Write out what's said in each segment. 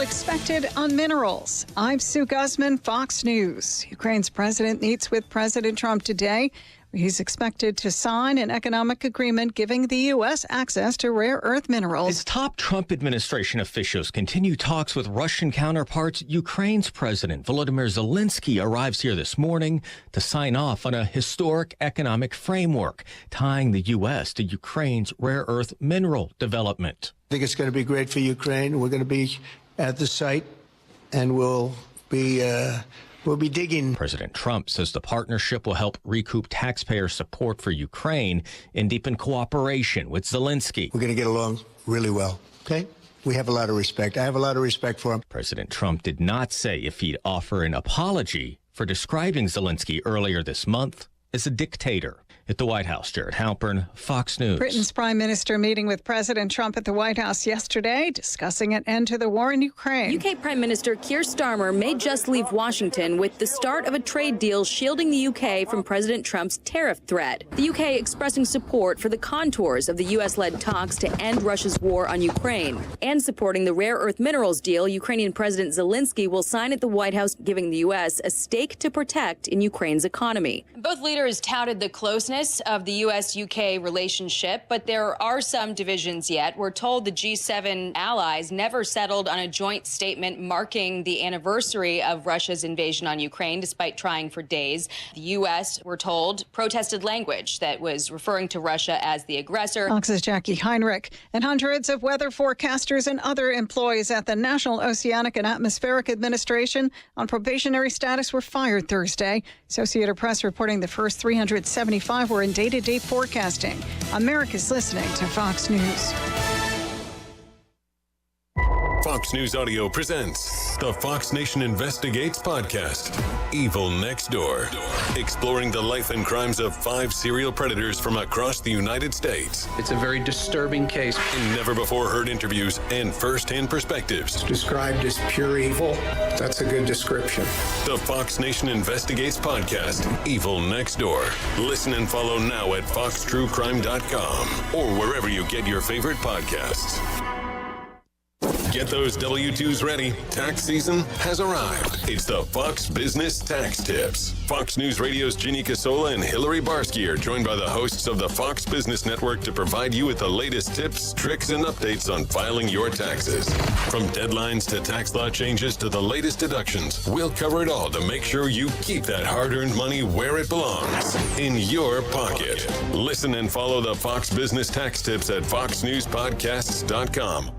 deal expected on minerals. I'm Sue Guzman, Fox News. Ukraine's president meets with President Trump today. He's expected to sign an economic agreement giving the U.S. access to rare earth minerals. As top Trump administration officials continue talks with Russian counterparts, Ukraine's President Volodymyr Zelensky arrives here this morning to sign off on a historic economic framework tying the U.S. to Ukraine's rare earth mineral development. I think it's going to be great for Ukraine. We're going to be at the site, and we'll be digging. President Trump says the partnership will help recoup taxpayer support for Ukraine and deepen cooperation with Zelensky. We're going to get along really well, okay? We have a lot of respect. I have a lot of respect for him. President Trump did not say if he'd offer an apology for describing Zelensky earlier this month as a dictator. At the White House, Jared Halpern, Fox News. Britain's prime minister meeting with President Trump at the White House yesterday, discussing an end to the war in Ukraine. UK Prime Minister Keir Starmer may just leave Washington with the start of a trade deal shielding the UK from President Trump's tariff threat. The UK expressing support for the contours of the US-led talks to end Russia's war on Ukraine and supporting the rare earth minerals deal Ukrainian President Zelensky will sign at the White House, giving the US a stake to protect in Ukraine's economy. Both leaders touted the closeness of the U.S.-UK relationship, but there are some divisions yet. We're told the G7 allies never settled on a joint statement marking the anniversary of Russia's invasion on Ukraine, despite trying for days. The U.S., we're told, protested language that was referring to Russia as the aggressor. Fox's Jackie Heinrich and hundreds of weather forecasters and other employees at the National Oceanic and Atmospheric Administration on probationary status were fired Thursday. Associated Press reporting the first 375 were in day-to-day forecasting. America's listening to Fox News. Fox News Audio presents the Fox Nation Investigates podcast, Evil Next Door, exploring the life and crimes of 5 serial predators from across the United States. It's a very disturbing case. In never-before-heard interviews and first-hand perspectives. Described as pure evil. That's a good description. The Fox Nation Investigates podcast, Evil Next Door. Listen and follow now at foxtruecrime.com or wherever you get your favorite podcasts. Get those W-2s ready. Tax season has arrived. It's the Fox Business Tax Tips. Fox News Radio's Ginny Casola and Hillary Barsky are joined by the hosts of the Fox Business Network to provide you with the latest tips, tricks, and updates on filing your taxes. From deadlines to tax law changes to the latest deductions, we'll cover it all to make sure you keep that hard-earned money where it belongs, in your pocket. Listen and follow the Fox Business Tax Tips at foxnewspodcasts.com.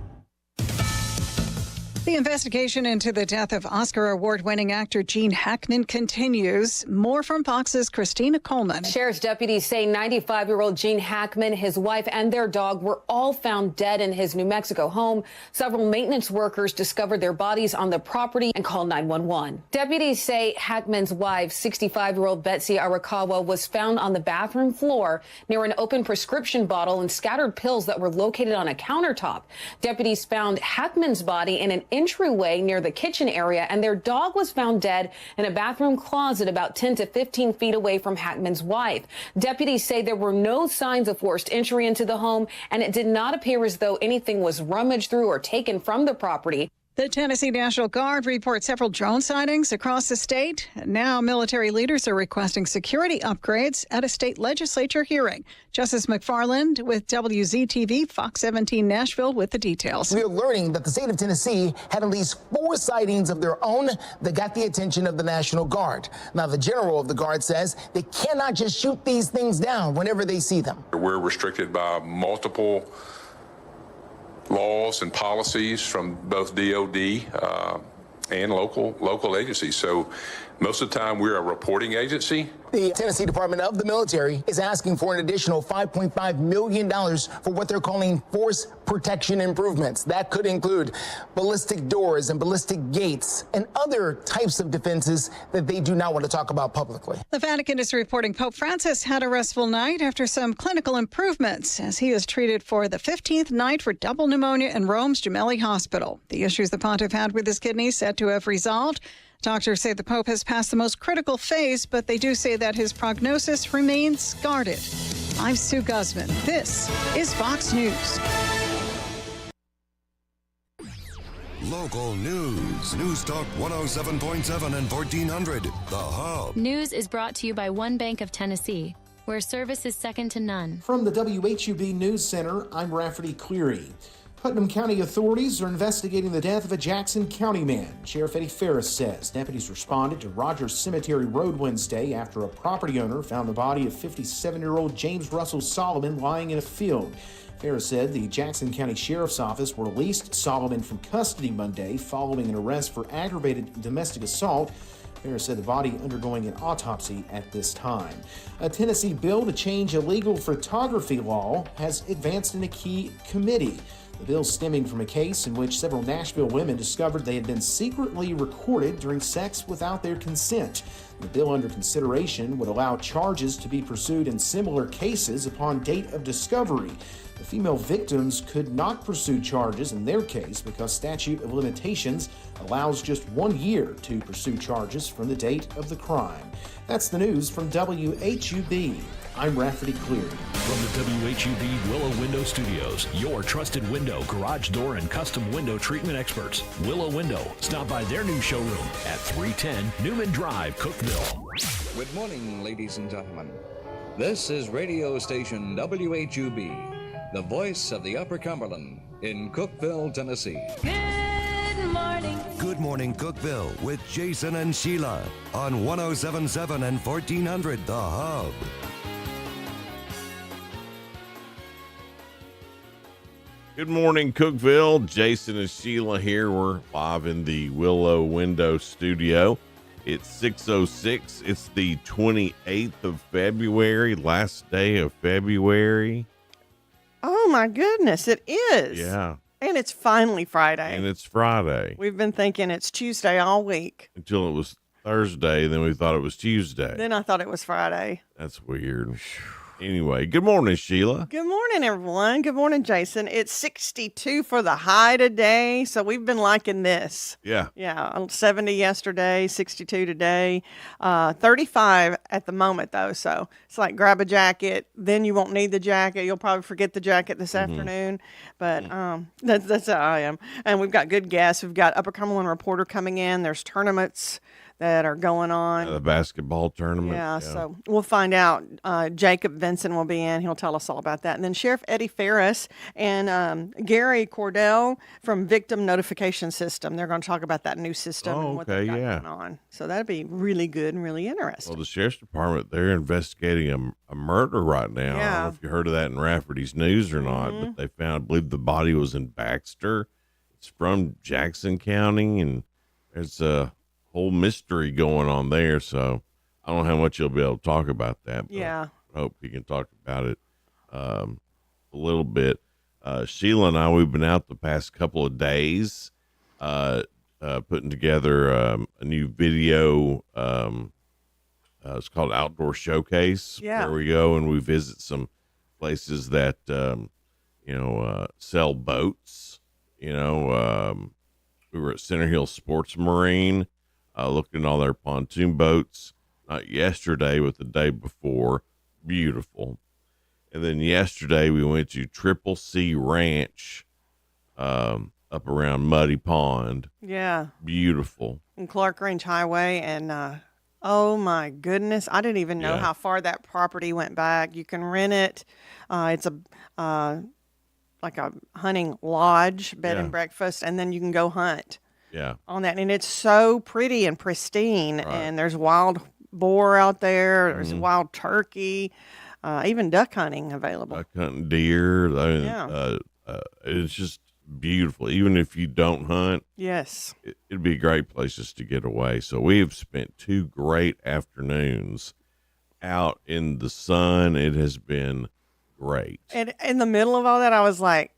The investigation into the death of Oscar award-winning actor Gene Hackman continues. More from Fox's Christina Coleman. Sheriff's deputies say 95-year-old Gene Hackman, his wife, and their dog were all found dead in his New Mexico home. Several maintenance workers discovered their bodies on the property and called 911. Deputies say Hackman's wife, 65-year-old Betsy Arakawa, was found on the bathroom floor near an open prescription bottle and scattered pills that were located on a countertop. Deputies found Hackman's body in an entryway near the kitchen area, and their dog was found dead in a bathroom closet about 10 to 15 feet away from Hackman's wife. Deputies say there were no signs of forced entry into the home, and it did not appear as though anything was rummaged through or taken from the property. The Tennessee National Guard reports several drone sightings across the state. Now military leaders are requesting security upgrades at a state legislature hearing. Justice McFarland with WZTV, Fox 17 Nashville with the details. We are learning that the state of Tennessee had at least 4 sightings of their own that got the attention of the National Guard. Now, the general of the Guard says they cannot just shoot these things down whenever they see them. We're restricted by multiple laws and policies from both DOD and local agencies. So most of the time we're a reporting agency. The Tennessee Department of the Military is asking for an additional $5.5 million for what they're calling force protection improvements. That could include ballistic doors and ballistic gates and other types of defenses that they do not want to talk about publicly. The Vatican is reporting Pope Francis had a restful night after some clinical improvements as he is treated for the 15th night for double pneumonia in Rome's Gemelli Hospital. The issues the pontiff had with his kidneys said to have resolved. Doctors say the Pope has passed the most critical phase, but they do say that his prognosis remains guarded. I'm Sue Guzman. This is Fox News. Local news. News Talk 107.7 and 1400. The Hub. News is brought to you by One Bank of Tennessee, where service is second to none. From the WHUB News Center, I'm Rafferty Cleary. Putnam County authorities are investigating the death of a Jackson County man. Sheriff Eddie Ferris says deputies responded to Rogers Cemetery Road Wednesday after a property owner found the body of 57-year-old James Russell Solomon lying in a field. Ferris said the Jackson County Sheriff's Office released Solomon from custody Monday following an arrest for aggravated domestic assault. Ferris said the body undergoing an autopsy at this time. A Tennessee bill to change illegal photography law has advanced in a key committee. The bill stemming from a case in which several Nashville women discovered they had been secretly recorded during sex without their consent. The bill under consideration would allow charges to be pursued in similar cases upon date of discovery. The female victims could not pursue charges in their case because statute of limitations allows just 1 year to pursue charges from the date of the crime. That's the news from WHUB. I'm Rafferty Cleary. From the WHUB Willow Window Studios, your trusted window, garage door, and custom window treatment experts. Willow Window. Stop by their new showroom at 310 Newman Drive, Cookeville. Good morning, ladies and gentlemen. This is radio station WHUB, the voice of the Upper Cumberland in Cookeville, Tennessee. Good morning. Good morning, Cookeville, with Jason and Sheila on 107.7 and 1400 The Hub. Good morning, Cookeville. Jason and Sheila here. We're live in the Willow Window Studio. It's 6:06. It's the 28th of February, last day of February. Oh, my goodness, it is. Yeah. And it's finally Friday. And it's Friday. We've been thinking it's Tuesday all week. Until it was Thursday, then we thought it was Tuesday. Then I thought it was Friday. That's weird. Anyway, good morning, Sheila. Good morning, everyone. Good morning, Jason. It's 62 for the high today, so we've been liking this. Yeah. Yeah, 70 yesterday, 62 today, 35 at the moment, though. So it's like grab a jacket, then you won't need the jacket. You'll probably forget the jacket this afternoon, but that's how I am. And we've got good guests. We've got Upper Cumberland Reporter coming in. There's tournaments that are going on. The basketball tournament. Yeah, so we'll find out. Jacob Vinson will be in. He'll tell us all about that. And then Sheriff Eddie Ferris and Gary Cordell from Victim Notification System. They're going to talk about that new system and what they've got going on. So that'd be really good and really interesting. Well, the Sheriff's Department, they're investigating a murder right now. I don't know if you heard of that in Rafferty's News or not, but they found, I believe the body was in Baxter. It's from Jackson County, and there's a whole mystery going on there, so I don't know how much you'll be able to talk about that. But I hope you can talk about it a little bit. Sheila and I, we've been out the past couple of days putting together a new video. It's called Outdoor Showcase, where we go and we visit some places that sell boats. We were at Center Hill Sports Marine. Looking at all their pontoon boats, not yesterday, but the day before. Beautiful. And then yesterday we went to Triple C Ranch up around Muddy Pond. Yeah. Beautiful. And Clark Range Highway. And oh my goodness, I didn't even know how far that property went back. You can rent it. It's like a hunting lodge, bed and breakfast, and then you can go hunt. Yeah. On that. And it's so pretty and pristine. Right. And there's wild boar out there. There's wild turkey, even duck hunting available. Duck hunting, deer. It's just beautiful. Even if you don't hunt. Yes. It'd be a great place just to get away. So we have spent 2 great afternoons out in the sun. It has been great. And in the middle of all that, I was like,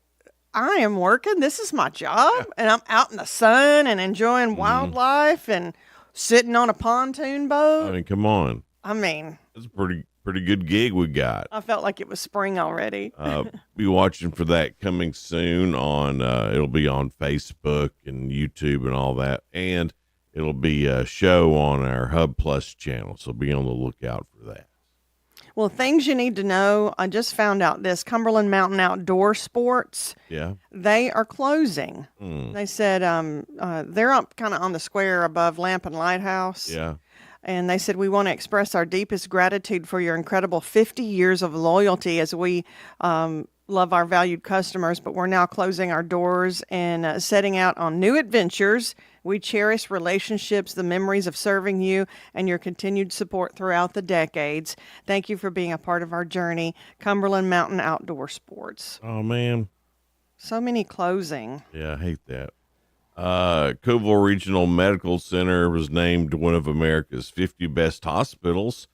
I am working. This is my job. And I'm out in the sun and enjoying wildlife and sitting on a pontoon boat. I mean, come on. It's a pretty good gig we got. I felt like it was spring already. Be watching for that coming soon on, it'll be on Facebook and YouTube and all that. And it'll be a show on our Hub Plus channel. So be on the lookout for that. Well, things you need to know. I just found out this Cumberland Mountain Outdoor Sports. Yeah. They are closing. They said they're up kind of on the square above Lamp and Lighthouse. Yeah. And they said, we want to express our deepest gratitude for your incredible 50 years of loyalty as we love our valued customers, but we're now closing our doors and setting out on new adventures. We cherish relationships, the memories of serving you, and your continued support throughout the decades. Thank you for being a part of our journey. Cumberland Mountain Outdoor Sports. Oh, man. So many closing. Yeah, I hate that. Cookeville Regional Medical Center was named one of America's 50 best hospitals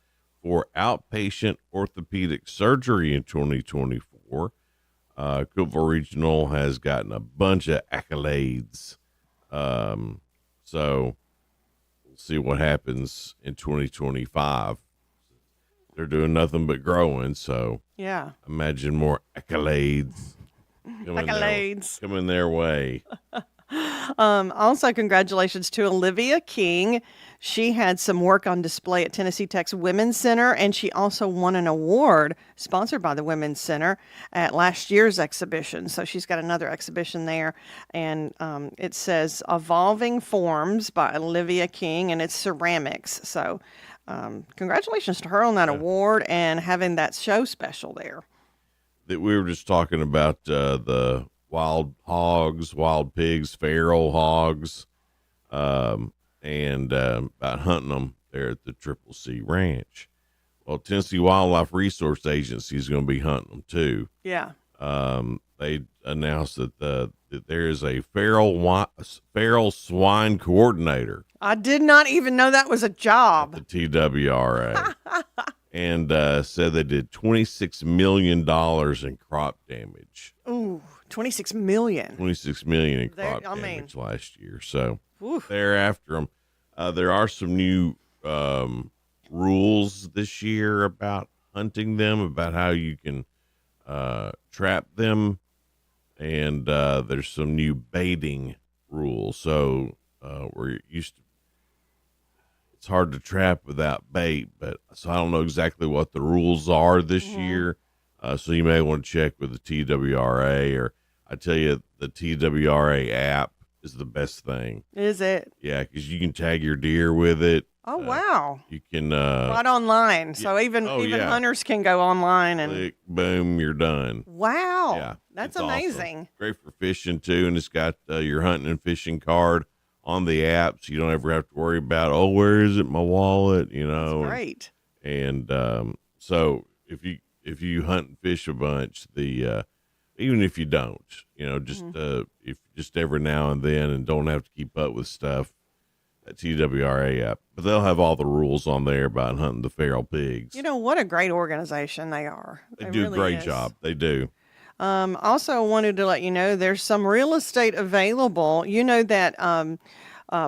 for outpatient orthopedic surgery in 2024. Cookeville Regional has gotten a bunch of accolades. So we'll see what happens in 2025. They're doing nothing but growing. So yeah, imagine more accolades coming their way. Also, congratulations to Olivia King. She had some work on display at Tennessee Tech's Women's Center, and she also won an award sponsored by the Women's Center at last year's exhibition. So she's got another exhibition there, and it says Evolving Forms by Olivia King, and it's ceramics. So congratulations to her on that award and having that show special there. That we were just talking about the wild hogs, wild pigs, feral hogs, and about hunting them there at the Triple C Ranch. Well, Tennessee Wildlife Resource Agency is going to be hunting them too. Yeah. They announced that there is a feral swine coordinator. I did not even know that was a job. At the TWRA. And said they did $26 million in crop damage. Ooh, $26 million. $26 million in crop damage last year. So they're after them. There are some new rules this year about hunting them, about how you can trap them, and there's some new baiting rules. So we're used to. It's hard to trap without bait, but so I don't know exactly what the rules are this year. So you may want to check with the TWRA, or I tell you, the TWRA app is the best thing. Is it? Yeah, because you can tag your deer with it. Oh, wow. You can right online. So even hunters can go online and click, boom, you're done. Wow. Yeah, that's it's amazing. Awesome. Great for fishing too, and it's got your hunting and fishing card on the app, so you don't ever have to worry about, oh, where is it, my wallet, you know. That's great. And so if you hunt and fish a bunch, the even if you don't, you know, just if just every now and then, and don't have to keep up with stuff, that TWRA app, but they'll have all the rules on there about hunting the feral pigs. You know, what a great organization they are. They do a great job. They do. Also wanted to let you know there's some real estate available. You know that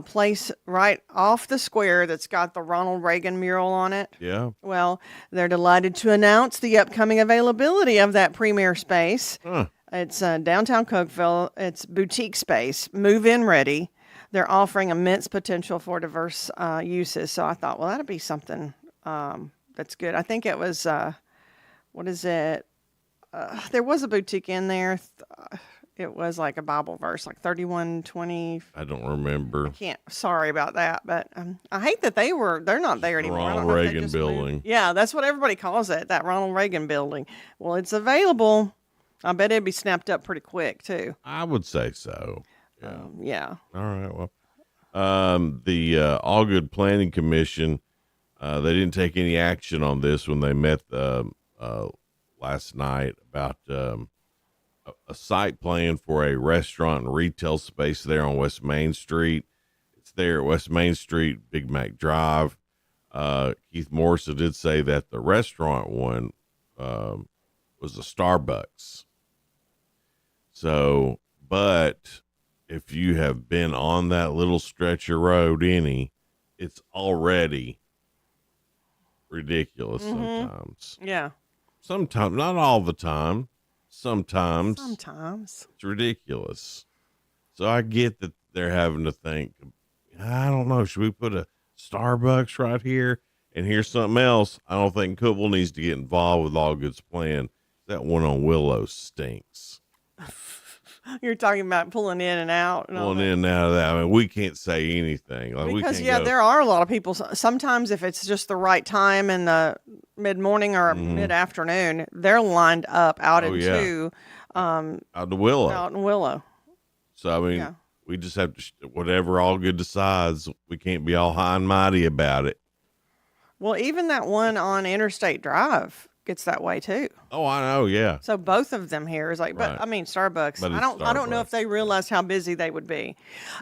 place right off the square that's got the Ronald Reagan mural on it? Yeah. Well, they're delighted to announce the upcoming availability of that premier space. It's downtown Cookeville. It's boutique space, move-in ready. They're offering immense potential for diverse uses. So I thought, well, that'd be something that's good. I think it was, what is it? There was a boutique in there. It was like a Bible verse, like 31:20. I don't remember. Sorry about that, but I hate that they're not there anymore. Ronald Reagan building. Yeah, that's what everybody calls it, that Ronald Reagan building. Well, it's available. I bet it'd be snapped up pretty quick too. I would say so. Yeah. Yeah. All right. Well, the All Good Planning Commission, they didn't take any action on this when they met last night about a site plan for a restaurant and retail space there on West Main Street. It's there at West Main Street, Big Mac Drive. Keith Morrison did say that the restaurant one was a Starbucks. So, but if you have been on that little stretch of road it's already ridiculous sometimes. Yeah. Sometimes, not all the time. Sometimes it's ridiculous. So I get that they're having to think, I don't know, should we put a Starbucks right here? And here's something else. I don't think Cookeville needs to get involved with All Good's plan. That one on Willow stinks. You're talking about pulling in and out. And Pulling in and out of that. I mean, we can't say anything. Like, because, we can't go, there are a lot of people. Sometimes if it's just the right time in the mid-morning or mid-afternoon, they're lined up out into out to Willow. Out in Willow. So, I mean, we just have to, whatever All Good decides, we can't be all high and mighty about it. Well, even that one on Interstate Drive gets that way too. Oh, I know, yeah. So both of them here is like, Right. but I mean Starbucks. But I don't know if they realize how busy they would be.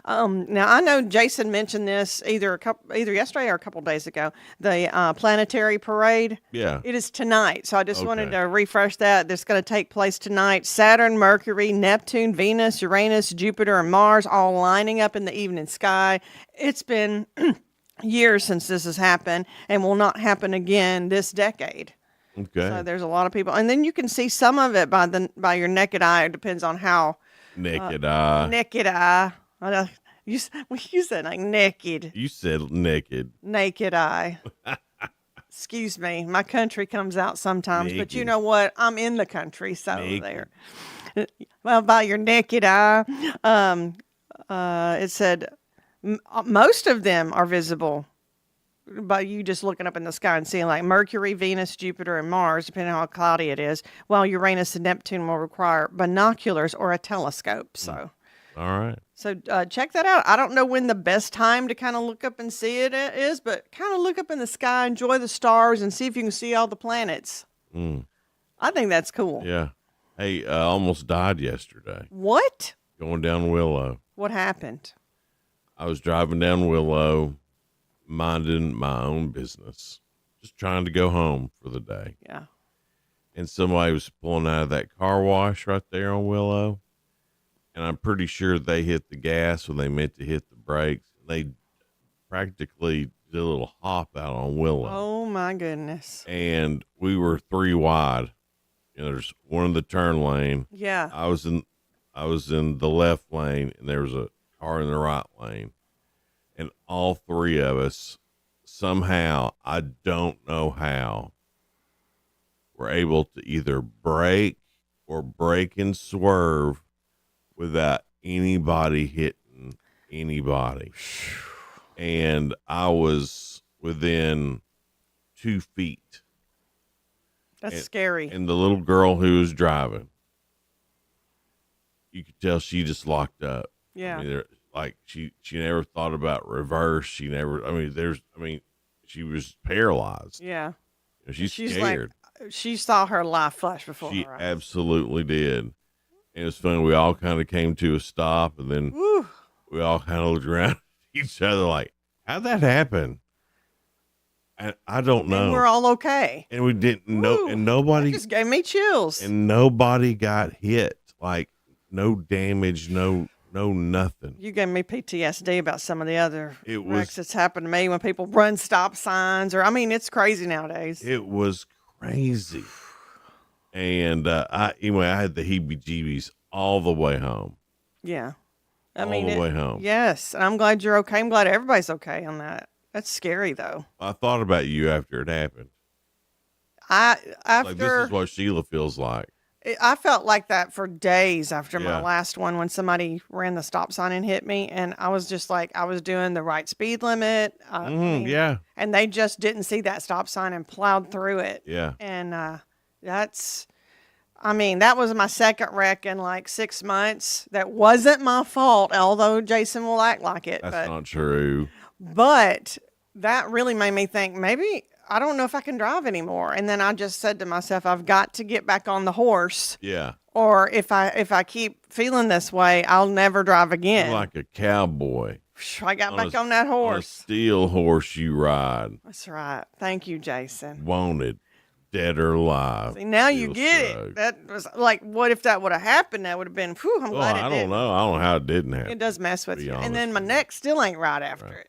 Now I know Jason mentioned this either yesterday or a couple days ago. The planetary parade. Yeah. It is tonight. So I just wanted to refresh that. That's going to take place tonight. Saturn, Mercury, Neptune, Venus, Uranus, Jupiter, and Mars all lining up in the evening sky. It's been years since this has happened and will not happen again this decade. Okay. So there's a lot of people, and then you can see some of it by your naked eye. It depends on how naked eye. Naked eye. You said like naked. You said naked. Naked eye. Excuse me, my country comes out sometimes, but you Naked. know what? I'm in the country, so Naked. there. Well, by your naked eye, it said most of them are visible by you just looking up in the sky and seeing like Mercury, Venus, Jupiter, and Mars, depending on how cloudy it is, while Uranus and Neptune will require binoculars or a telescope. So, all right. So check that out. I don't know when the best time to kind of look up and see it is, but kind of look up in the sky, enjoy the stars, and see if you can see all the planets. I think that's cool. Yeah. Hey, I almost died yesterday. What? Going down Willow. What happened? I was driving down Willow, minding my own business, just trying to go home for the day. Yeah. And somebody was pulling out of that car wash right there on Willow. And I'm pretty sure they hit the gas when they meant to hit the brakes. They practically did a little hop out on Willow. Oh my goodness. And we were 3 wide. You know, there's one in the turn lane. Yeah. I was in the left lane, and there was a car in the right lane. And all 3 of us, somehow, I don't know how, were able to either brake or brake and swerve without anybody hitting anybody. And I was within 2 feet. That's scary. And the little girl who was driving, you could tell she just locked up. Yeah. I mean, like she never thought about reverse. She was paralyzed. Yeah. She's Like, scared. she saw her life flash before She her eyes. absolutely did. And it's funny. We all kind of came to a stop, and then we all kind of looked around at each other like, how'd that happen? And I don't know. And we're all okay. And we didn't know, and nobody That just gave me chills. and nobody got hit. Like no damage, no nothing. You gave me PTSD about some of the other It wrecks was- that's happened to me when people run stop signs, or I mean, it's crazy nowadays. It was crazy. And I had the heebie-jeebies all the way home. Yeah, I All mean, the way home. Yes, and I'm glad you're okay. I'm glad everybody's okay on that. That's scary though. I thought about you after it happened. Like, this After is what Sheila feels like. I felt like that for days after my Yeah. last one when somebody ran the stop sign and hit me, and I was just like, I was doing the right speed limit. I mean, Yeah. and they just didn't see that stop sign and plowed through it. Yeah. And that was my second wreck in like 6 months. That wasn't my fault, although Jason will act like it. That's not true. But that really made me think, maybe I don't know if I can drive anymore. And then I just said to myself, I've got to get back on the horse. Yeah. Or if I keep feeling this way, I'll never drive again. You're like a cowboy. I got back on that horse. A steel horse you ride. That's right. Thank you, Jason. Wanted. Dead or alive. See, now you Steel get stroke. it. That was like, what if that would have happened? That would have been, whew, I'm Oh, glad it I did. don't know. I don't know how it didn't happen. It does mess with be you. honest And then my neck still ain't right after it.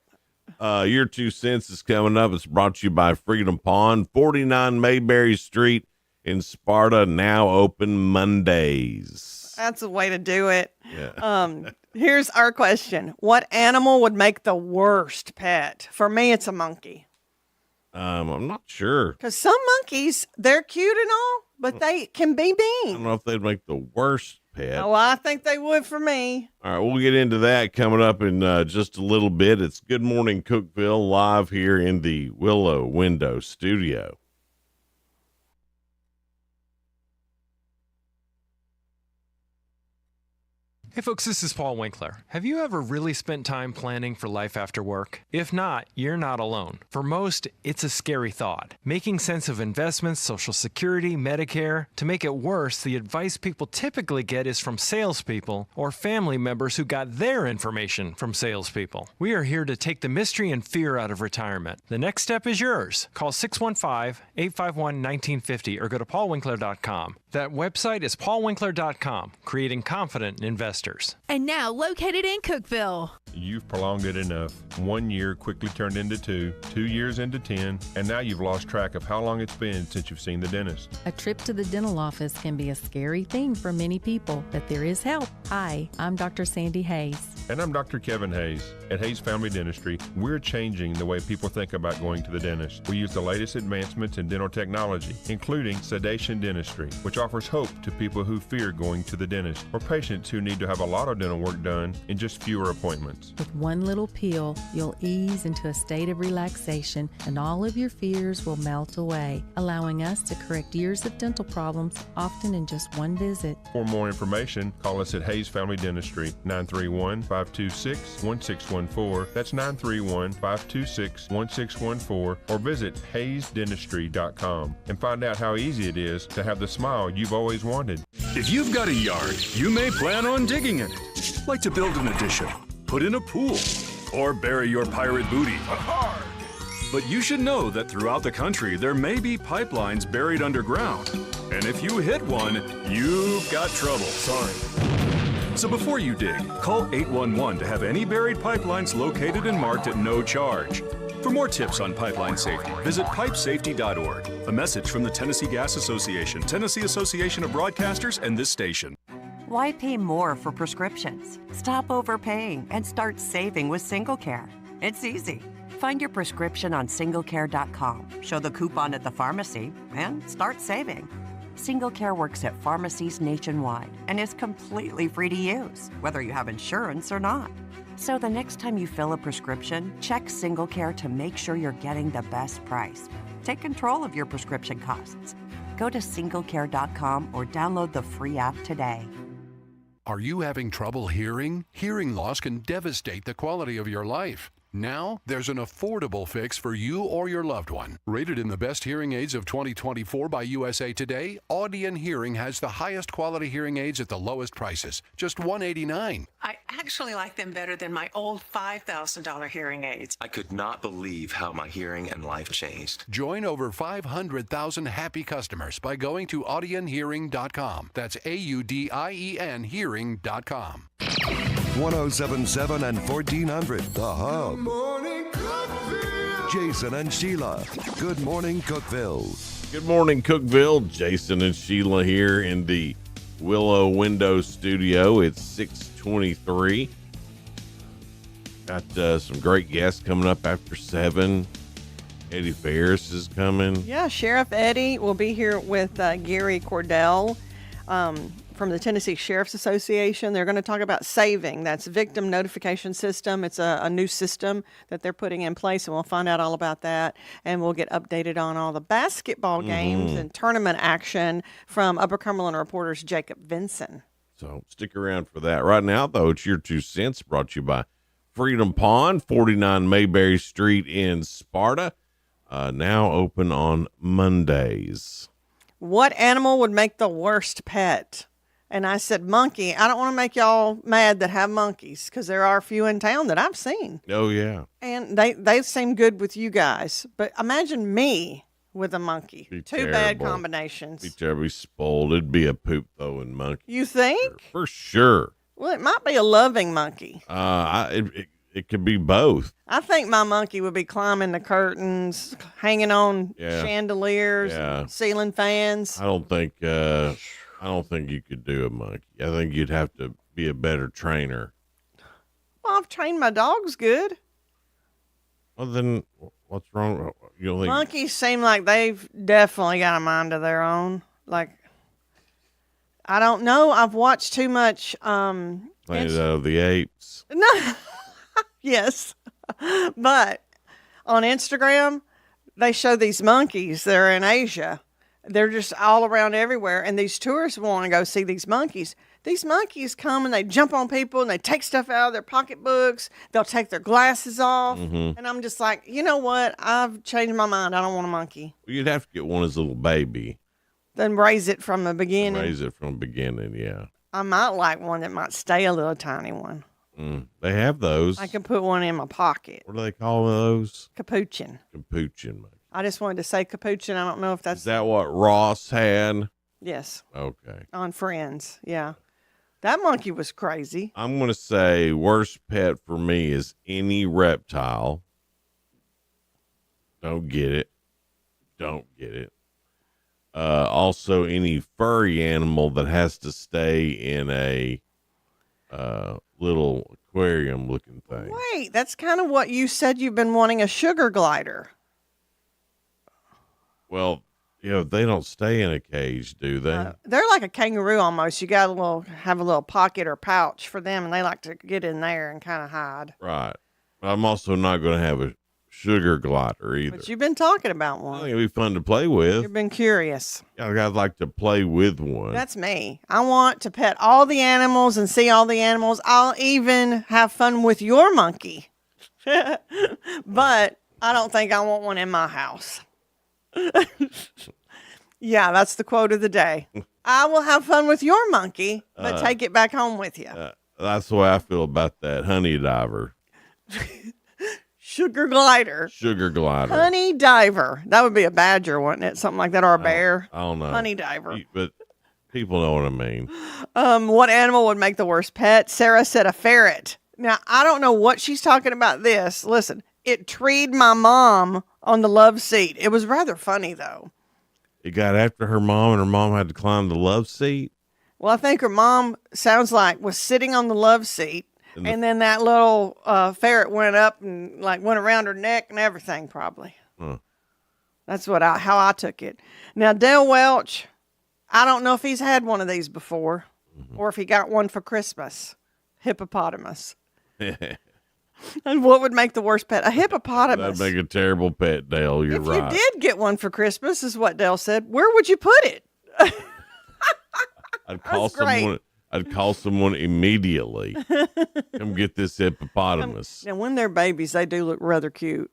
Your 2 cents is coming up. It's brought to you by Freedom Pond, 49 Mayberry Street in Sparta, now open Mondays. That's the way to do it. Yeah. Here's our question. What animal would make the worst pet? For me, it's a monkey. I'm not sure. Because some monkeys, they're cute and all, but they can be I mean. don't know if they'd make the worst pet. Oh, I think they would for me. All right, we'll get into that coming up in just a little bit. It's Good Morning Cookeville live here in the Willow Window Studio. Hey folks, this is Paul Winkler. Have you ever really spent time planning for life after work? If not, you're not alone. For most, it's a scary thought. Making sense of investments, Social Security, Medicare. To make it worse, the advice people typically get is from salespeople or family members who got their information from salespeople. We are here to take the mystery and fear out of retirement. The next step is yours. Call 615-851-1950 or go to paulwinkler.com. That website is paulwinkler.com, creating confident investors. And now located in Cookeville. You've prolonged it enough. 1 year quickly turned into 2, 2 years into 10, and now you've lost track of how long it's been since you've seen the dentist. A trip to the dental office can be a scary thing for many people, but there is help. Hi, I'm Dr. Sandy Hayes. And I'm Dr. Kevin Hayes. At Hayes Family Dentistry, we're changing the way people think about going to the dentist. We use the latest advancements in dental technology, including sedation dentistry, which offers hope to people who fear going to the dentist, or patients who need to have a lot of dental work done in just fewer appointments. With one little peel, you'll ease into a state of relaxation and all of your fears will melt away, allowing us to correct years of dental problems, often in just one visit. For more information, call us at Hayes Family Dentistry, 931-526-1614. That's 931-526-1614, or visit hayesdentistry.com and find out how easy it is to have the smile you've always wanted. If you've got a yard, you may plan on digging it. Like to build an addition, put in a pool, or bury your pirate booty. But you should know that throughout the country, there may be pipelines buried underground. And if you hit one, you've got trouble. Sorry. So before you dig, call 811 to have any buried pipelines located and marked at no charge. For more tips on pipeline safety, visit pipesafety.org. A message from the Tennessee Gas Association, Tennessee Association of Broadcasters, and this station. Why pay more for prescriptions? Stop overpaying and start saving with SingleCare. It's easy. Find your prescription on singlecare.com, show the coupon at the pharmacy, and start saving. SingleCare works at pharmacies nationwide and is completely free to use, whether you have insurance or not. So the next time you fill a prescription, check SingleCare to make sure you're getting the best price. Take control of your prescription costs. Go to singlecare.com or download the free app today. Are you having trouble hearing? Hearing loss can devastate the quality of your life. Now, there's an affordable fix for you or your loved one. Rated in the best hearing aids of 2024 by USA Today, Audion Hearing has the highest quality hearing aids at the lowest prices, just $189. I actually like them better than my old $5,000 hearing aids. I could not believe how my hearing and life changed. Join over 500,000 happy customers by going to audionhearing.com. That's AUDIEN hearing.com. 1077 and 1400, The Hub. Jason and Sheila. Good morning, Cookeville. Good morning, Cookeville. Jason and Sheila here in the Willow Window Studio. It's 6:23. Got some great guests coming up after 7. Eddie Ferris is coming. Yeah, Sheriff Eddie will be here with Gary Cordell from the Tennessee Sheriff's Association. They're going to talk about saving. That's victim notification system. It's a new system that they're putting in place, and we'll find out all about that. And we'll get updated on all the basketball games and tournament action from Upper Cumberland reporters Jacob Vinson. So stick around for that. Right now, though, it's Your 2 Cents, brought to you by Freedom Pond, 49 Mayberry Street in Sparta. Now open on Mondays. What animal would make the worst pet? And I said, monkey. I don't want to make y'all mad that have monkeys, because there are a few in town that I've seen. Oh, yeah. And they seem good with you guys. But imagine me with a monkey. Two bad combinations. Be terribly spoiled. It'd be a poop-throwing monkey. You think? For sure. Well, it might be a loving monkey. It could be both. I think my monkey would be climbing the curtains, hanging on chandeliers, ceiling fans. I don't think you could do a monkey. I think you'd have to be a better trainer. Well, I've trained my dogs good. Well, then what's wrong? You don't think Monkeys seem like they've definitely got a mind of their own. Like, I don't know. I've watched too much. Planet of the Apes? No. Yes. But on Instagram, they show these monkeys. They're in Asia. They're just all around everywhere. And these tourists want to go see these monkeys. These monkeys come and they jump on people and they take stuff out of their pocketbooks. They'll take their glasses off. Mhm. And I'm just like, you know what? I've changed my mind. I don't want a monkey. Well, you'd have to get one as a little baby. Then raise it from the beginning. Raise it from the beginning, yeah. I might like one that might stay a little tiny one. They have those. I can put one in my pocket. What do they call those? Capuchin. Capuchin. I just wanted to say capuchin. I don't know if that's... Is that what Ross had? Yes. Okay. On Friends, yeah. That monkey was crazy. I'm going to say worst pet for me is any reptile. Don't get it. Don't get it. Also, any furry animal that has to stay in a little aquarium looking thing. Wait, that's kind of what you said you've been wanting, a sugar glider. Well, they don't stay in a cage, do they? They're like a kangaroo almost. You got have a little pocket or pouch for them, and they like to get in there and kind of hide. Right. But I'm also not going to have a sugar glider either. But you've been talking about I one. think it'd be fun to play with. You've been curious. I'd like to play with one. That's me. I want to pet all the animals and see all the animals. I'll even have fun with your monkey. But I don't think I want one in my house. Yeah, that's the quote of the day. I will have fun with your monkey, but take it back home with you. That's the way I feel about that honey diver. Sugar glider. Sugar glider. Honey diver. That would be a badger, wouldn't it? Something like that, or a bear. I don't know. Honey diver. But people know what I mean. What animal would make the worst pet? Sarah said a ferret. Now, I don't know what she's talking about this. Listen, it treed my mom on the love seat. It was rather funny, though. It got after her mom, and her mom had to climb the love seat. Well, I think her mom sounds like was sitting on the love seat, and then that little ferret went up and went around her neck and everything, probably. Huh. That's how I took it. Now, Dale Welch, I don't know if he's had one of these before, or if he got one for Christmas. Hippopotamus. And what would make the worst pet? A hippopotamus. That'd make a terrible pet, Dale. You're right. If you did get one for Christmas, is what Dale said, where would you put it? I'd call someone. I'd call someone immediately. Come get this hippopotamus. Now, when they're babies, they do look rather cute.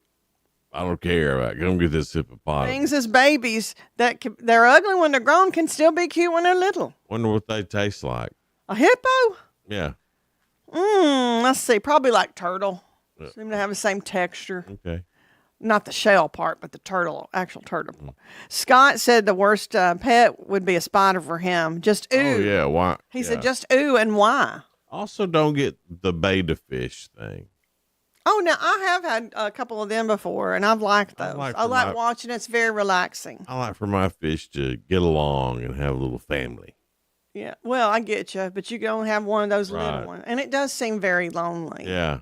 I don't care about it. Come get this hippopotamus. Things as babies they're ugly when they're grown can still be cute when they're little. Wonder what they taste like. A hippo? Yeah. Let's see. Probably like turtle. Seem to have the same texture. Okay. Not the shell part, but the actual turtle. Scott said the worst pet would be a spider for him. Just ooh. Oh, yeah. Why? He said just ooh, and why? Also, don't get the beta fish thing. Oh, now I have had a couple of them before, and I've liked those. I like watching. It's very relaxing. I like for my fish to get along and have a little family. Yeah, well, I get you, but you can only have one of those little ones. And it does seem very lonely. Yeah.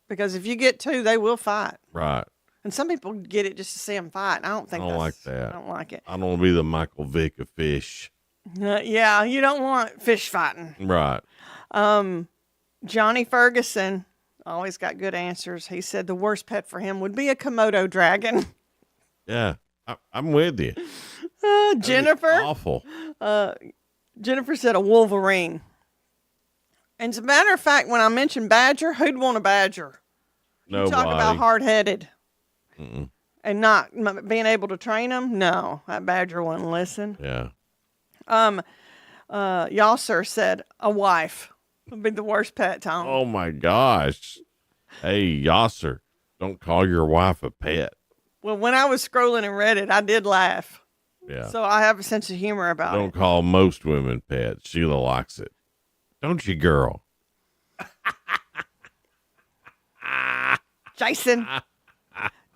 Because if you get two, they will fight. Right. And some people get it just to see them fight. I don't like that. I don't like it. I don't want to be the Michael Vick of fish. Yeah, you don't want fish fighting. Right. Johnny Ferguson always got good answers. He said the worst pet for him would be a Komodo dragon. Yeah, I'm with you. Jennifer. Awful. Jennifer said a Wolverine. And as a matter of fact, when I mentioned badger, who'd want a badger? Nobody. You talk about hard-headed and not being able to train them. No, that badger wouldn't listen. Yeah. Yasser said a wife would be the worst pet, Tom. Oh my gosh. Hey, Yasser, don't call your wife a pet. Well, when I was scrolling and read it, I did laugh. Yeah. So I have a sense of humor about it. Don't call most women pets. Sheila likes it. Don't you, girl? Jason.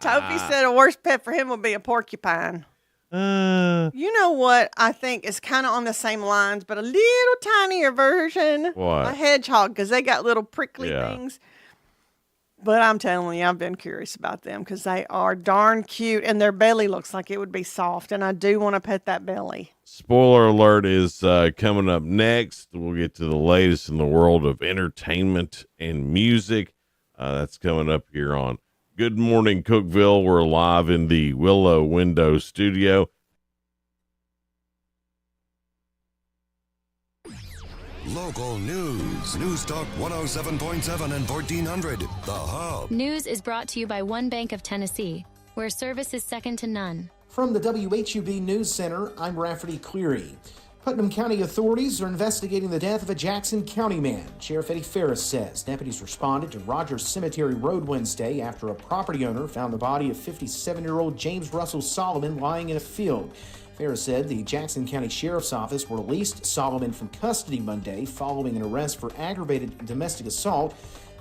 Toby said a worst pet for him would be a porcupine. You know what I think is kind of on the same lines, but a little tinier version? What? A hedgehog, because they got little prickly things. But I'm telling you, I've been curious about them because they are darn cute, and their belly looks like it would be soft, and I do want to pet that belly. Spoiler alert is coming up next. We'll get to the latest in the world of entertainment and music. That's coming up here on Good Morning Cookeville. We're live in the Willow Window studio. Local news. News Talk 107.7 and 1400. The Hub. News is brought to you by One Bank of Tennessee, where service is second to none. From the WHUB News Center, I'm Rafferty Cleary. Putnam County authorities are investigating the death of a Jackson County man. Sheriff Eddie Ferris says deputies responded to Rogers Cemetery Road Wednesday after a property owner found the body of 57-year-old James Russell Solomon lying in a field. Ferris said the Jackson County Sheriff's Office released Solomon from custody Monday following an arrest for aggravated domestic assault.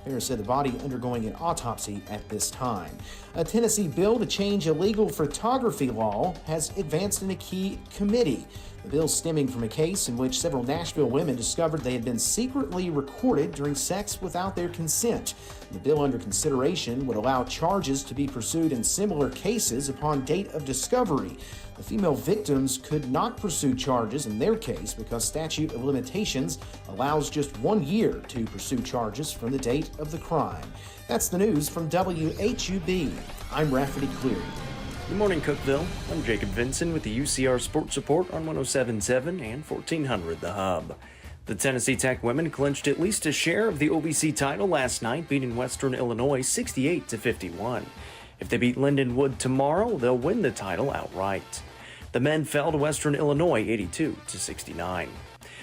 Ferris said the body undergoing an autopsy at this time. A Tennessee bill to change illegal photography law has advanced in a key committee. The bill stemming from a case in which several Nashville women discovered they had been secretly recorded during sex without their consent. The bill under consideration would allow charges to be pursued in similar cases upon date of discovery. The female victims could not pursue charges in their case because statute of limitations allows just 1 year to pursue charges from the date of the crime. That's the news from WHUB. I'm Rafferty Cleary. Good morning, Cookeville. I'm Jacob Vinson with the UCR Sports Report on 107.7 and 1400 The Hub. The Tennessee Tech women clinched at least a share of the OVC title last night, beating Western Illinois 68-51. If they beat Lindenwood tomorrow, they'll win the title outright. The men fell to Western Illinois 82-69.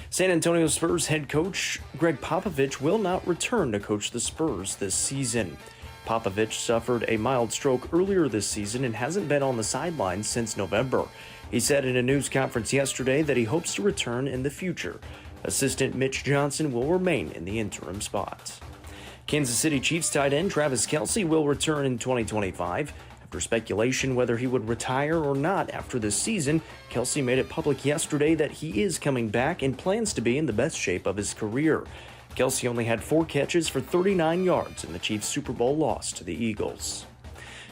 San Antonio Spurs head coach Greg Popovich will not return to coach the Spurs this season. Popovich suffered a mild stroke earlier this season and hasn't been on the sidelines since November. He said in a news conference yesterday that he hopes to return in the future. Assistant Mitch Johnson will remain in the interim spot. Kansas City Chiefs tight end Travis Kelce will return in 2025. After speculation whether he would retire or not after this season, Kelce made it public yesterday that he is coming back and plans to be in the best shape of his career. Kelce only had 4 catches for 39 yards in the Chiefs' Super Bowl loss to the Eagles.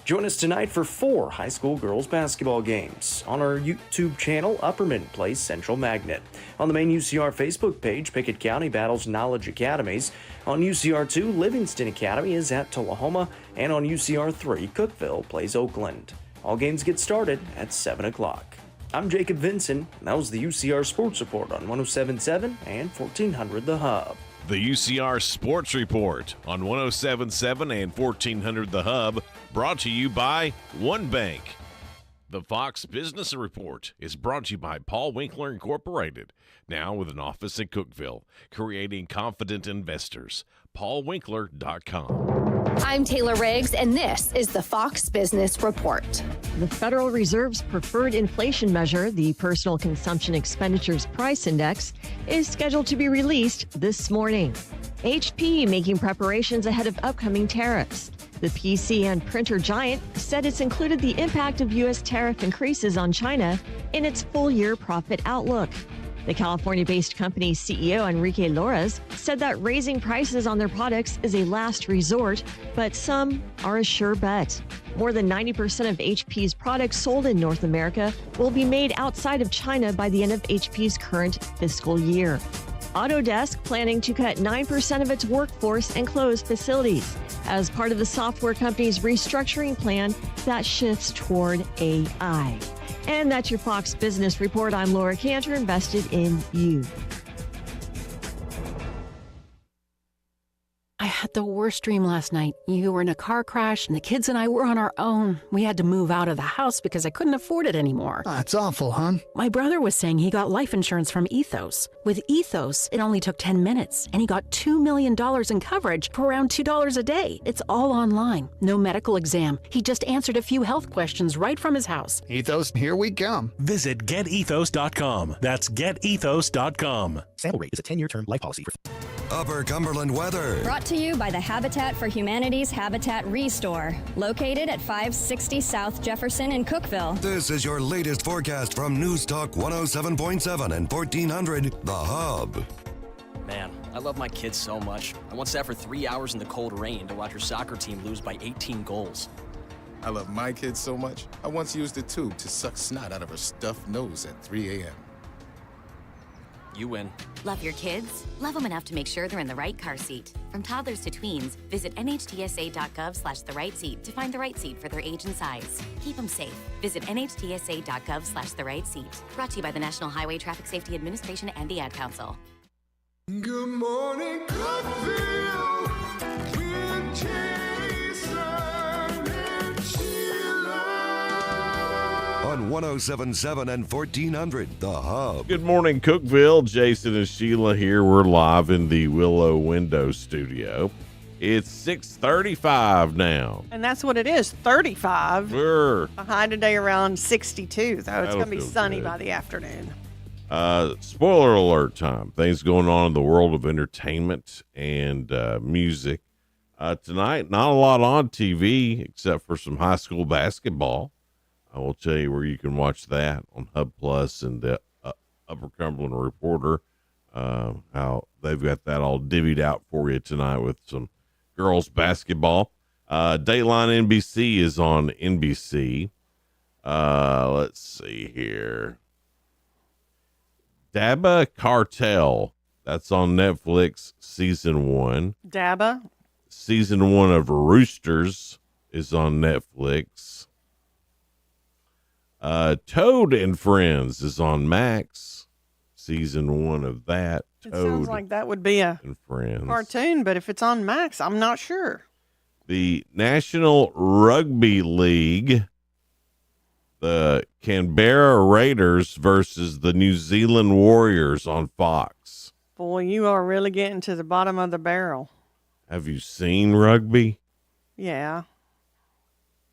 Join us tonight for 4 high school girls basketball games. On our YouTube channel, Upperman plays Central Magnet. On the main UCR Facebook page, Pickett County battles Knowledge Academies. On UCR2, Livingston Academy is at Tullahoma. And on UCR3, Cookeville plays Oakland. All games get started at 7 o'clock. I'm Jacob Vinson, and that was the UCR Sports Report on 107.7 and 1400 The Hub. The UCR Sports Report on 107.7 and 1400 The Hub, brought to you by One Bank. The Fox Business Report is brought to you by Paul Winkler Incorporated, now with an office in Cookeville, creating confident investors. PaulWinkler.com. I'm Taylor Riggs, and this is the Fox Business Report. The Federal Reserve's preferred inflation measure, the Personal Consumption Expenditures Price Index, is scheduled to be released this morning. HP making preparations ahead of upcoming tariffs. The PC and printer giant said it's included the impact of U.S. tariff increases on China in its full-year profit outlook. The California-based company's CEO, Enrique Lores, said that raising prices on their products is a last resort, but some are a sure bet. More than 90% of HP's products sold in North America will be made outside of China by the end of HP's current fiscal year. Autodesk planning to cut 9% of its workforce and close facilities as part of the software company's restructuring plan that shifts toward AI. And that's your Fox Business Report. I'm Laura Cantor, invested in you. I had the worst dream last night. You were in a car crash, and the kids and I were on our own. We had to move out of the house because I couldn't afford it anymore. That's awful, hon. My brother was saying he got life insurance from Ethos. With Ethos, it only took 10 minutes, and he got $2 million in coverage for around $2 a day. It's all online. No medical exam. He just answered a few health questions right from his house. Ethos, here we come. Visit getethos.com. That's getethos.com. Sample rate is a 10-year term life policy. Upper Cumberland weather. Brought to you by the Habitat for Humanity's Habitat Restore, located at 560 South Jefferson in Cookeville. This is your latest forecast from News Talk 107.7 and 1400 The Hub. Man, I love my kids so much. I once sat for 3 hours in the cold rain to watch her soccer team lose by 18 goals. I love my kids so much, I once used a tube to suck snot out of her stuffed nose at 3 a.m. You win. Love your kids? Love them enough to make sure they're in the right car seat. From toddlers to tweens, visit nhtsa.gov/the right seat to find the right seat for their age and size. Keep them safe. Visit nhtsa.gov/the right seat. Brought to you by the National Highway Traffic Safety Administration and the Ad Council. Good morning, Cookeville, with Jason and Sheila. On 107.7 and 1400, The Hub. Good morning, Cookeville. Jason and Sheila here. We're live in the Willow Window Studio. It's 6:35 now. And that's what it is, 35. Sure. A high today around 62, though. It's going to be feel sunny good by the afternoon. Spoiler alert time. Things going on in the world of entertainment and music. Tonight, not a lot on TV except for some high school basketball. I will tell you where you can watch that on Hub Plus and the Upper Cumberland Reporter. How they've got that all divvied out for you tonight with some girls basketball. Dateline NBC is on NBC. Let's see here. Dabba Cartel. That's on Netflix, season 1. Dabba? Season 1 of Roosters is on Netflix. Toad and Friends is on Max. Season 1 of that. It Toad sounds like that would be a and Friends. cartoon, but if it's on Max, I'm not sure. The National Rugby League. The Canberra Raiders versus the New Zealand Warriors on Fox. Boy, you are really getting to the bottom of the barrel. Have you seen rugby? Yeah.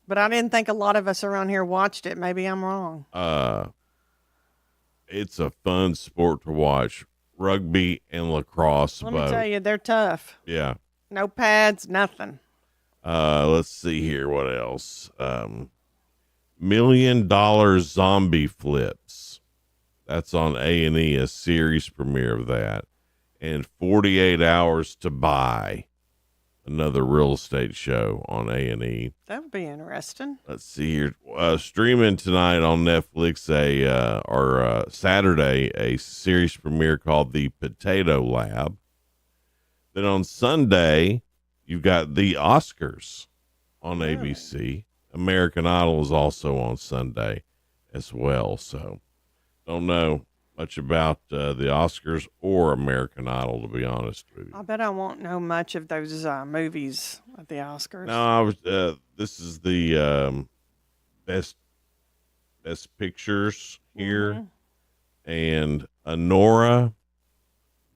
But I didn't think a lot of us around here watched it. Maybe I'm wrong. It's a fun sport to watch. Rugby and lacrosse. Let me tell you, they're tough. Yeah. No pads, nothing. Let's see here. What else? $1 Million Zombie Flips. That's on A&E, a series premiere of that. And 48 Hours to Buy, another real estate show on A&E. That would be interesting. Let's see here. Streaming tonight on Netflix, Saturday, a series premiere called The Potato Lab. Then on Sunday, you've got the Oscars on ABC. American Idol is also on Sunday as well. So don't know much about the Oscars or American Idol, to be honest with you. I bet I won't know much of those movies at the Oscars. No, this is the best pictures here. And Honora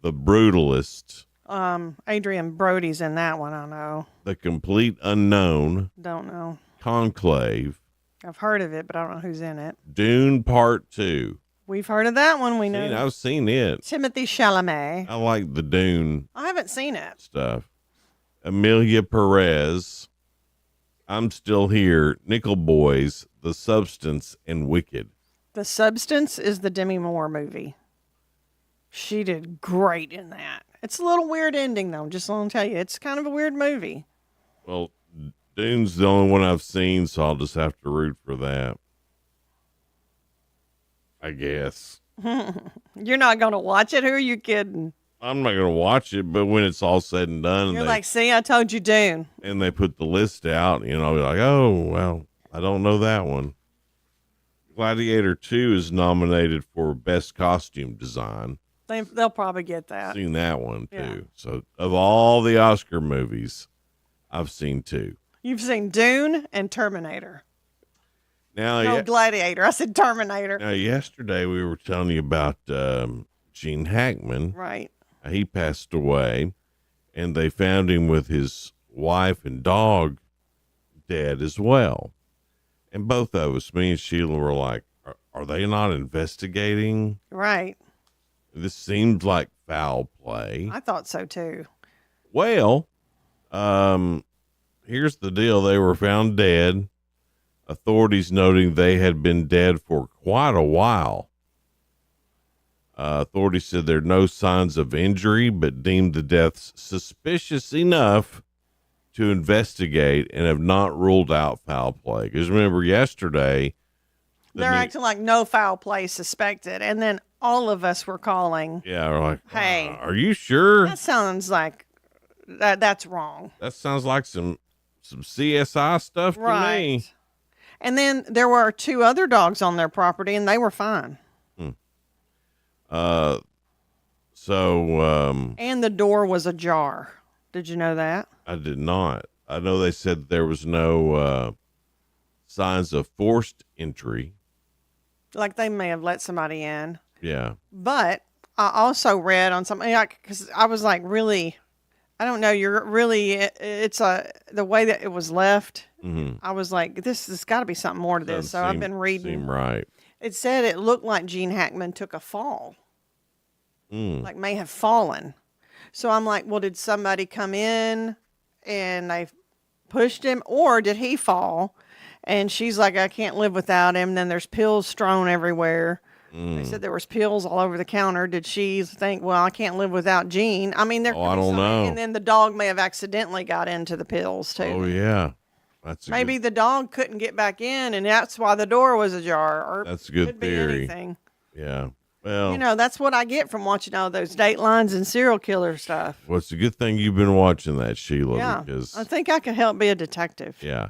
the Brutalist. Adrian Brody's in that one, I know. The Complete Unknown. Don't know. Conclave. I've heard of it, but I don't know who's in it. Dune Part 2. We've heard of that one. We know. I've seen it. Timothy Chalamet. I like the Dune I haven't seen it. stuff. Amelia Perez. I'm Still Here. Nickel Boys. The Substance and Wicked. The Substance is the Demi Moore movie. She did great in that. It's a little weird ending, though. Just want to tell you, it's kind of a weird movie. Well, Dune's the only one I've seen, so I'll just have to root for that, I guess. You're not going to watch it? Who are you kidding? I'm not going to watch it, but when it's all said and done, You're like, see, I told you Dune. And they put the list out, I'll be like, oh, well, I don't know that one. Gladiator 2 is nominated for Best Costume Design. They'll probably get that. Seen that one, too. Yeah. So, of all the Oscar movies, I've seen 2. You've seen Dune and Terminator. Now, No, Gladiator. I said Terminator. Now, yesterday we were telling you about Gene Hackman. Right. He passed away, and they found him with his wife and dog dead as well. And both of us, me and Sheila, were like, are they not investigating? Right. This seems like foul play. I thought so, too. Well, here's the deal. They were found dead. Authorities noting they had been dead for quite a while. Authorities said there are no signs of injury, but deemed the deaths suspicious enough to investigate and have not ruled out foul play. Because remember yesterday, they're acting like no foul play suspected, and then all of us were calling. Yeah, we're like, hey, are you sure? That sounds like that's wrong. That sounds like some CSI stuff to me. And then there were 2 other dogs on their property, and they were fine. And the door was ajar. Did you know that? I did not. I know they said there was no signs of forced entry. Like they may have let somebody in. Yeah. But I also read on something, because I was like, really, I don't know. You're really, it's the way that it was left. Mm-hmm. I was like, this has got to be something more to this. So I've been reading. Seem right. It said it looked like Gene Hackman took a fall. Like may have fallen. So I'm like, well, did somebody come in and they pushed him, or did he fall? And she's like, I can't live without him. And then there's pills strewn everywhere. They said there was pills all over the counter. Did she think, well, I can't live without Gene? I mean, there. I don't know. And then the dog may have accidentally got into the pills too. Oh yeah, maybe the dog couldn't get back in, and that's why the door was ajar. Or that's a good could be theory. anything. Yeah. Well, that's what I get from watching all those Datelines and serial killer stuff. Well, it's a good thing you've been watching that, Sheila. Yeah, because I think I could help be a detective. Yeah,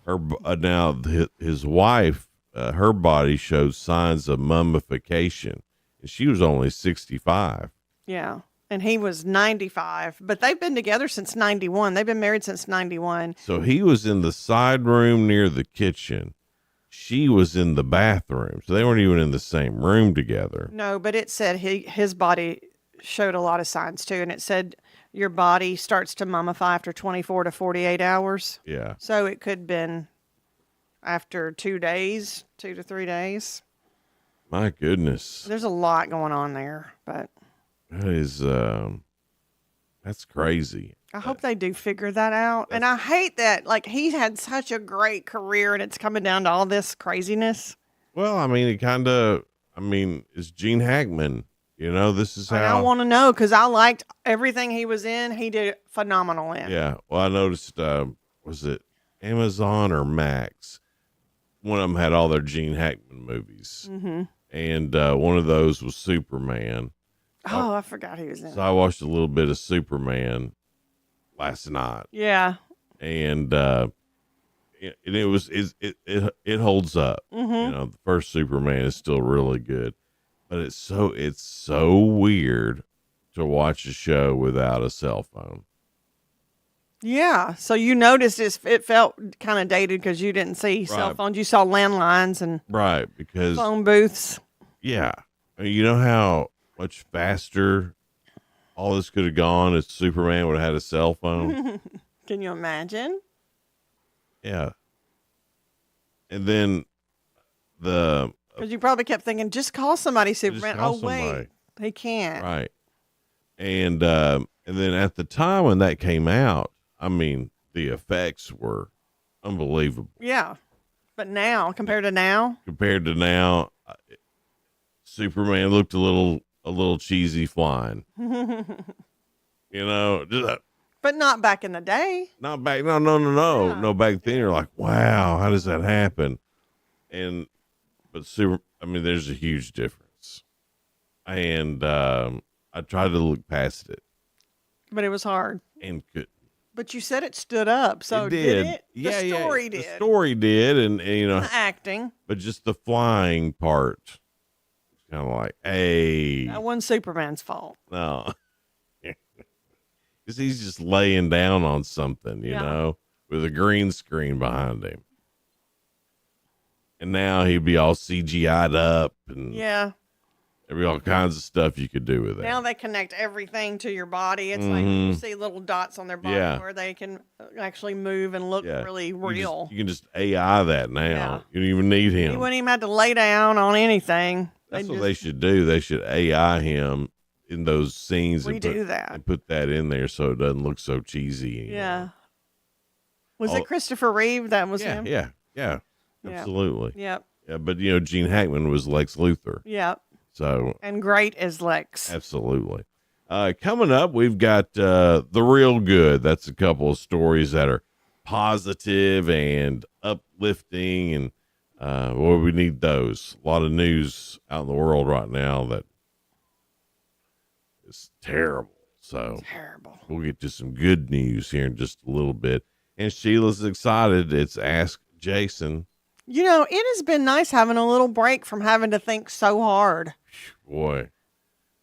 now his wife, her body shows signs of mummification, and she was only 65. Yeah, and he was 95, but they've been together since 91. They've been married since 91. So he was in the side room near the kitchen. She was in the bathroom, so they weren't even in the same room together. No, but it said his body showed a lot of signs too, and it said your body starts to mummify after 24 to 48 hours. Yeah. So it could have been after 2 days, 2 to 3 days. My goodness. There's a lot going on there, but that is that's crazy. I hope they do figure that out. And I hate that, like, he's had such a great career and it's coming down to all this craziness. Well, I mean, it's Gene Hackman. This is how I want to know, because I liked everything he was in. He did phenomenal in. Yeah. Well, I noticed, was it Amazon or Max? One of them had all their Gene Hackman movies. Mm-hmm. And one of those was Superman. Oh, I forgot he was in. So I watched a little bit of Superman last night. Yeah. And it holds up. Mm-hmm. The first Superman is still really good, but it's so weird to watch a show without a cell phone. Yeah. So you noticed it felt kind of dated because you didn't see cell phones. You saw landlines and because phone booths. Yeah. I mean, you know how much faster all this could have gone if Superman would have had a cell phone? Can you imagine? Yeah. And then because you probably kept thinking, just call somebody, Superman. Wait, he can't. Right. And then at the time when that came out, I mean, the effects were unbelievable. Yeah. But now, compared to now, Superman looked a little cheesy flying. But not back in the day. Not back. No. No, back then you're like, wow, how does that happen? But there's a huge difference. And I tried to look past it. But it was hard. And couldn't. But you said it stood up, so it did. It? Yeah, the story did. The story did, and the acting. But just the flying part, kind of like, hey, that wasn't Superman's fault. No, because he's just laying down on something, you know, with a green screen behind him, and now he'd be all CGI'd up, and there'd be all kinds of stuff you could do with it. Now they connect everything to your body. It's like you see little dots on their body where they can actually move and look really real. You can just AI that now. Yeah. You don't even need him. You wouldn't even have to lay down on anything. That's what they should do. They should AI him in those scenes and put that in there so it doesn't look so cheesy. Yeah. Was it Christopher Reeve that was him? Yeah. Absolutely. Yep. Yeah, but Gene Hackman was Lex Luthor. Yep. So And great as Lex. absolutely. Coming up, we've got the real good. That's a couple of stories that are positive and uplifting, and well, we need those. A lot of news out in the world right now that is terrible. So terrible. We'll get to some good news here in just a little bit. And Sheila's excited. It's Ask Jason. You know, it has been nice having a little break from having to think so hard. Boy,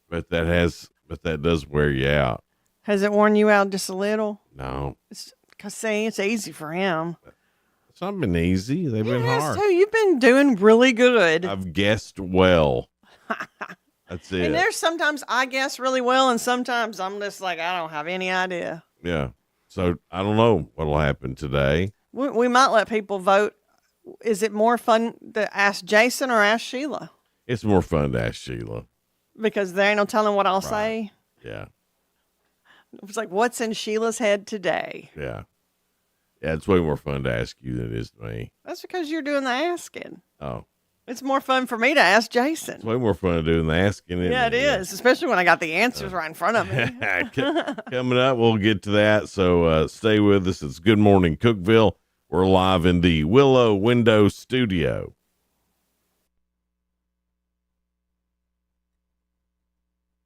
but that does wear you out. Has it worn you out just a little? No, Because, see, it's easy for him. it's not been easy. They've been hard. So you've been doing really good. I've guessed well. That's it. And there's sometimes I guess really well, and sometimes I'm just like, I don't have any idea. Yeah. So I don't know what'll happen today. We might let people vote. Is it more fun to ask Jason or ask Sheila? It's more fun to ask Sheila. Because there ain't no telling what I'll say. Yeah. It's like, what's in Sheila's head today? Yeah. Yeah, it's way more fun to ask you than it is to me. That's because you're doing the asking. Oh. It's more fun for me to ask Jason. It's way more fun to do than the asking. Yeah, it is, especially when I got the answers right in front of me. Coming up, we'll get to that. So stay with us. It's Good Morning Cookeville. We're live in the Willow Window Studio.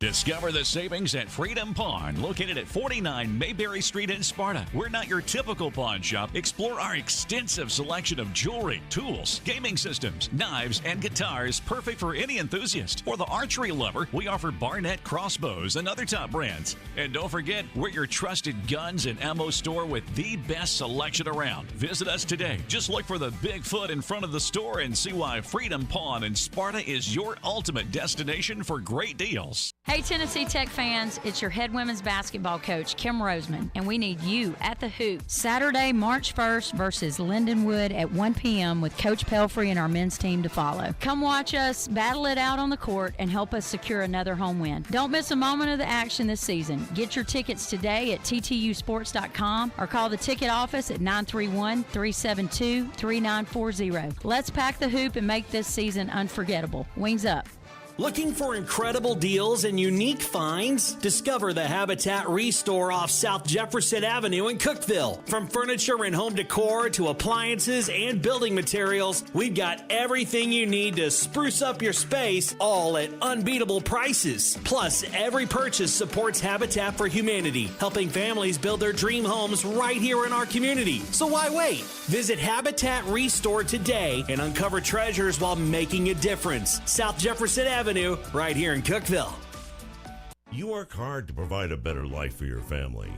Discover the savings at Freedom Pawn, located at 49 Mayberry Street in Sparta. We're not your typical pawn shop. Explore our extensive selection of jewelry, tools, gaming systems, knives, and guitars, perfect for any enthusiast. For the archery lover, we offer Barnett crossbows and other top brands. And don't forget, we're your trusted guns and ammo store with the best selection around. Visit us today. Just look for the Bigfoot in front of the store and see why Freedom Pawn in Sparta is your ultimate destination for great deals. Hey Tennessee Tech fans, it's your head women's basketball coach, Kim Roseman, and we need you at the Hoop Saturday, March 1st versus Lindenwood at 1 p.m. with Coach Pelfrey and our men's team to follow. Come watch us battle it out on the court and help us secure another home win. Don't miss a moment of the action this season. Get your tickets today at ttusports.com or call the ticket office at 931-372-3940. Let's pack the Hoop and make this season unforgettable. Wings up. Looking for incredible deals and unique finds? Discover the Habitat Restore off South Jefferson Avenue in Cookeville. From furniture and home decor to appliances and building materials, we've got everything you need to spruce up your space, all at unbeatable prices. Plus, every purchase supports Habitat for Humanity, helping families build their dream homes right here in our community. So why wait? Visit Habitat Restore today and uncover treasures while making a difference. South Jefferson Avenue, right here in Cookeville. You work hard to provide a better life for your family.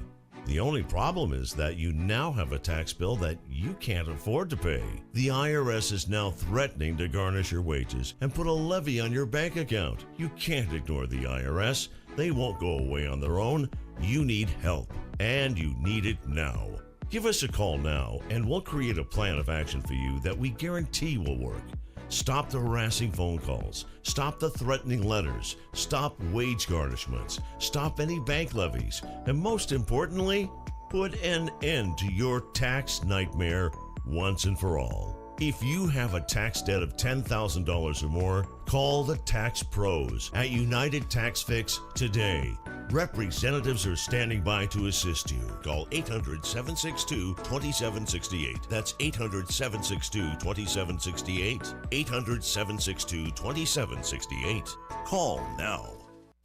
The only problem is that you now have a tax bill that you can't afford to pay. The IRS is now threatening to garnish your wages and put a levy on your bank account. You can't ignore the IRS. They won't go away on their own. You need help, and you need it now. Give us a call now, and we'll create a plan of action for you that we guarantee will work. Stop the harassing phone calls. Stop the threatening letters. Stop wage garnishments. Stop any bank levies. And most importantly, put an end to your tax nightmare once and for all. If you have a tax debt of $10,000 or more, call the Tax Pros at United Tax Fix today. Representatives are standing by to assist you. Call 800-762-2768. That's 800-762-2768. 800-762-2768. Call now.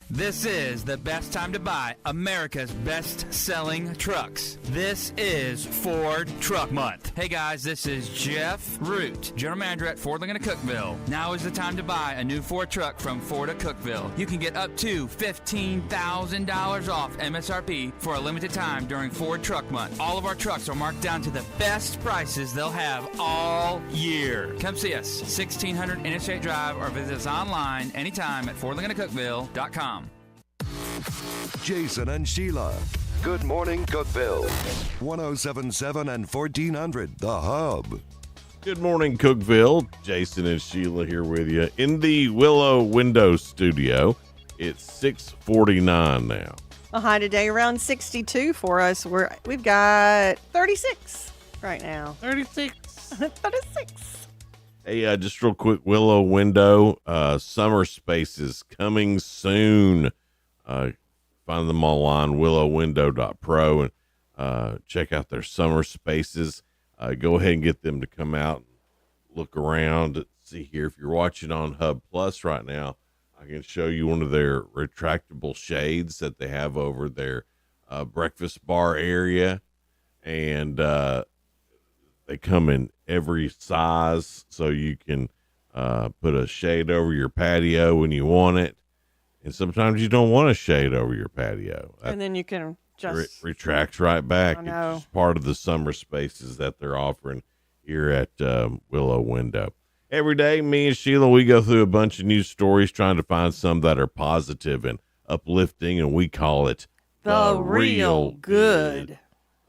This is the best time to buy America's best-selling trucks. This is Ford Truck Month. Hey guys, this is Jeff Root, General Manager at Ford Lincoln of Cookeville. Now is the time to buy a new Ford truck from Ford of Cookeville. You can get up to $15,000 off MSRP for a limited time during Ford Truck Month. All of our trucks are marked down to the best prices they'll have all year. Come see us, 1600 Interstate Drive, or visit us online anytime at FordLincolnofCookeville.com. Jason and Sheila. Good Morning Cookeville. 107.7 and 1400 The Hub. Good morning, Cookeville. Jason and Sheila here with you in the Willow Window Studio. It's 6:49 now. A high today around 62 for us. We've got 36 right now. 36. 36. Hey, just real quick, Willow Window, summer spaces coming soon. Find them online, willowwindow.pro, and check out their summer spaces. Go ahead and get them to come out and look around. See here, if you're watching on Hub Plus right now, I can show you one of their retractable shades that they have over their breakfast bar area. And they come in every size, so you can put a shade over your patio when you want it. And sometimes you don't want a shade over your patio. And then you can just retracts right back. I know. It's just part of the summer spaces that they're offering here at Willow Window. Every day, me and Sheila, we go through a bunch of news stories trying to find some that are positive and uplifting, and we call it The Real Good.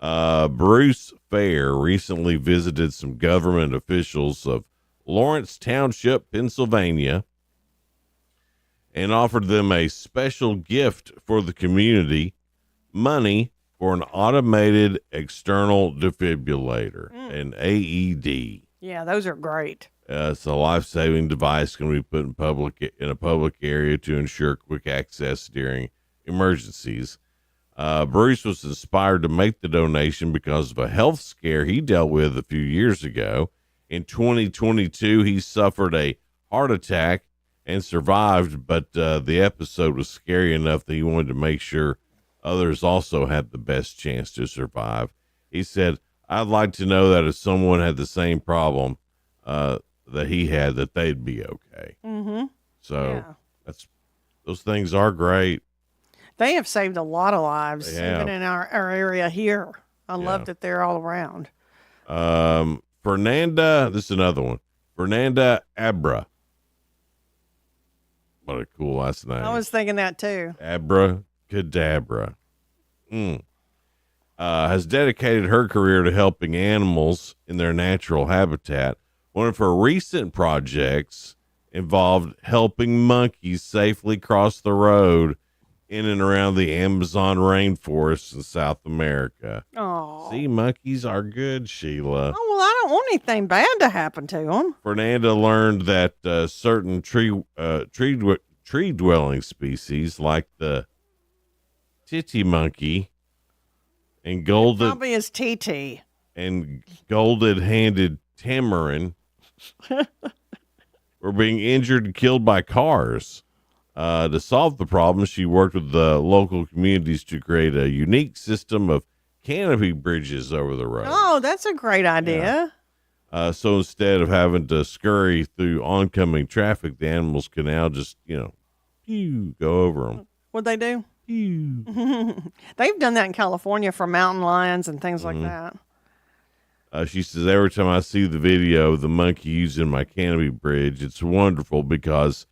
Bruce Fair recently visited some government officials of Lawrence Township, Pennsylvania, and offered them a special gift for the community, money for an automated external defibrillator, an AED. Yeah, those are great. It's a life-saving device going to be put in a public area to ensure quick access during emergencies. Bruce was inspired to make the donation because of a health scare he dealt with a few years ago. In 2022, he suffered a heart attack and survived, but the episode was scary enough that he wanted to make sure others also had the best chance to survive. He said, I'd like to know that if someone had the same problem that he had, that they'd be okay. Mm-hmm. So those things are great. They have saved a lot of lives, They have. even in our area here. I love that they're all around. Fernanda, this is another one. Fernanda Abra. What a cool last name. I was thinking that too. Abracadabra. Has dedicated her career to helping animals in their natural habitat. One of her recent projects involved helping monkeys safely cross the road in and around the Amazon rainforest in South America. Oh, See, monkeys are good, Sheila. Oh, well, I don't want anything bad to happen to them. Fernanda learned that certain tree dwelling species like the titty monkey and Probably is TT. and golden-handed tamarin were being injured and killed by cars. To solve the problem, she worked with the local communities to create a unique system of canopy bridges over the road. Oh, that's a great idea. So instead of having to scurry through oncoming traffic, the animals can now just, pew, go over them. What'd they do? They've done that in California for mountain lions and things like that. She says, every time I see the video of the monkey using my canopy bridge, it's wonderful because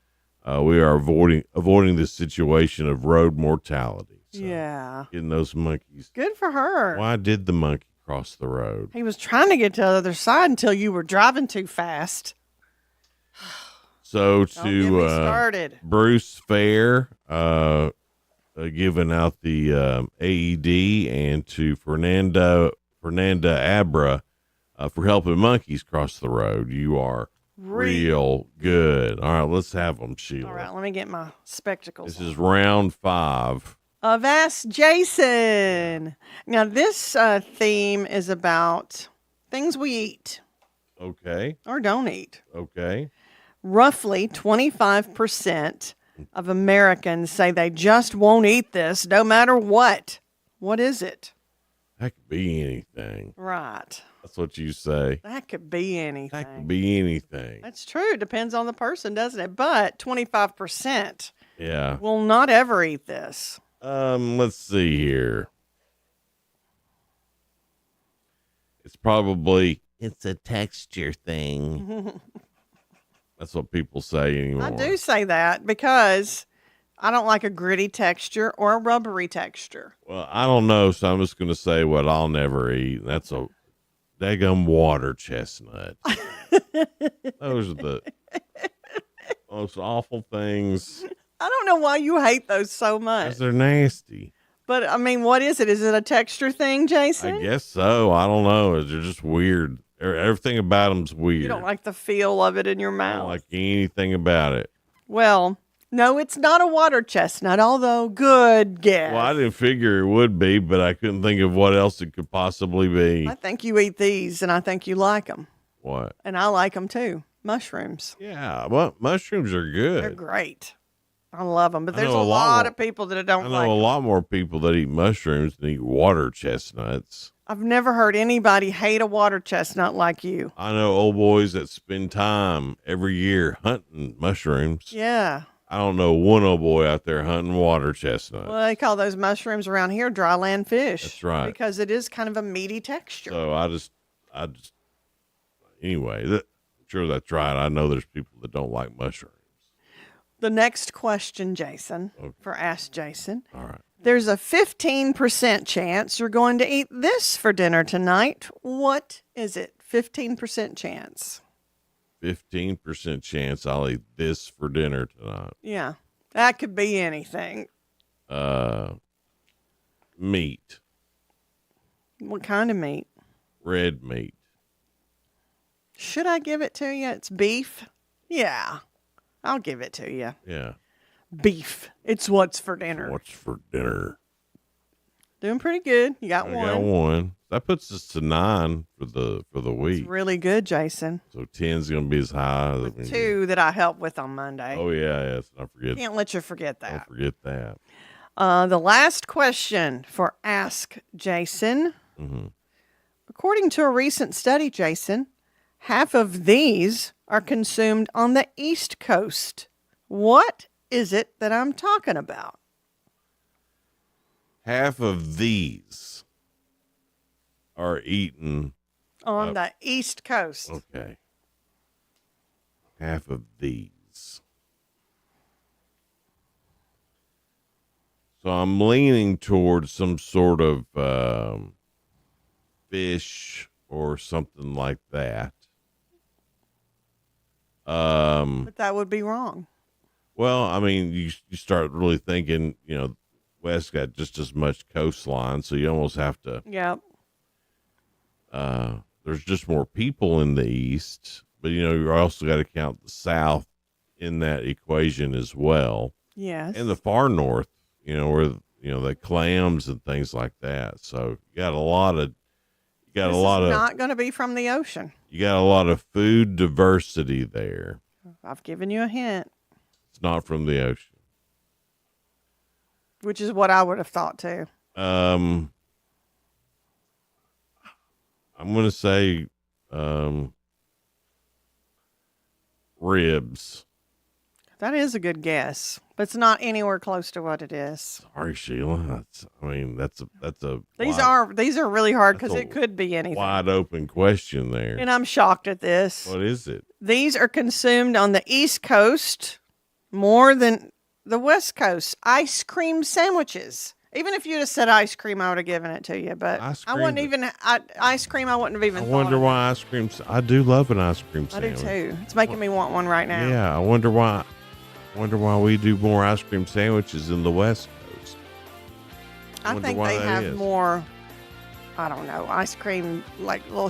we are avoiding this situation of road mortality. So Yeah. getting those monkeys. Good for her. Why did the monkey cross the road? He was trying to get to the other side until you were driving too fast. So Don't get me started. Bruce Fair, giving out the AED, and to Fernanda Abra for helping monkeys cross the road. You are real good. All right, let's have them, Sheila. All right, let me get my spectacles. This is round 5. Of Ask Jason. Now, this theme is about things we eat Okay. or don't eat. Okay. Roughly 25% of Americans say they just won't eat this no matter what. What is it? That could be anything. Right. That's what you say. That could be anything. That could be anything. That's true. It depends on the person, doesn't it? But 25% Yeah. will not ever eat this. Let's see here. It's a texture thing. That's what people say anymore. I do say that because I don't like a gritty texture or a rubbery texture. Well, I don't know, so I'm just going to say what I'll never eat. That's a daggum water chestnut. Those are the most awful things. I don't know why you hate those so much. 'Cause they're nasty. But, I mean, what is it? Is it a texture thing, Jason? I guess so. I don't know. They're just weird. Everything about them's weird. You don't like the feel of it in your I mouth. don't like anything about it. Well, no, it's not a water chestnut, although good guess. Well, I didn't figure it would be, but I couldn't think of what else it could possibly be. I think you eat these, and I think you like them. What? And I like them too. Mushrooms. Yeah, well, mushrooms are good. They're great. I love them, but I there's know a a lot lot more- of people that I don't know like a 'em. lot more people that eat mushrooms than eat water chestnuts. I've never heard anybody hate a water chestnut like you. I know old boys that spend time every year hunting mushrooms. Yeah. I don't know one old boy out there hunting water chestnuts. Well, they call those mushrooms around here dry land fish. That's right. Because it is kind of a meaty texture. So I just, anyway, I'm sure that's right. I know there's people that don't like mushrooms. The next question, Jason, for Ask Jason. All right. There's a 15% chance you're going to eat this for dinner tonight. What is it? 15% chance. 15% chance I'll eat this for dinner tonight. Yeah. That could be anything. Meat. What kind of meat? Red meat. Should I give it to you? It's beef? Yeah. I'll give it to you. Yeah. Beef. It's what's for dinner. What's for dinner? Doing pretty good. You got I one. got one. That puts us to 9 for the week. It's really good, Jason. So 10's going to be as high. As 2 that I helped with on Monday. Oh, yeah. Let's not forget. Can't let you forget that. Don't forget that. The last question for Ask Jason. Mm-hmm. According to a recent study, Jason, half of these are consumed on the East Coast. What is it that I'm talking about? Half of these are eaten On the East Coast. Okay. Half of these. So I'm leaning towards some sort of fish or something like that. But that would be wrong. Well, I mean, you start really thinking, West got just as much coastline, so you almost have to. Yep. There's just more people in the East, but you also got to count the South in that equation as well. Yes. And the far north, where the clams and things like that. So you got a lot of. This is not going to be from the ocean. You got a lot of food diversity there. I've given you a hint, It's not from the ocean. which is what I would have thought too. I'm going to say ribs. That is a good guess, but it's not anywhere close to what it is. Sorry, Sheila. That's a These wide, are really hard because that's a it could be anything. wide open question there. And I'm shocked at this. What is it? These are consumed on the East Coast more than the West Coast. Ice cream sandwiches. Even if you'd have said ice cream, I would have given it to you. But I wouldn't even ice cream. I wouldn't have even. I wonder why ice cream. I do love an ice cream I do sandwich. too. It's making me want one right now. Yeah, I wonder why. We do more ice cream sandwiches in the West Coast. I wonder think why they that have is. more. I don't know, ice cream like what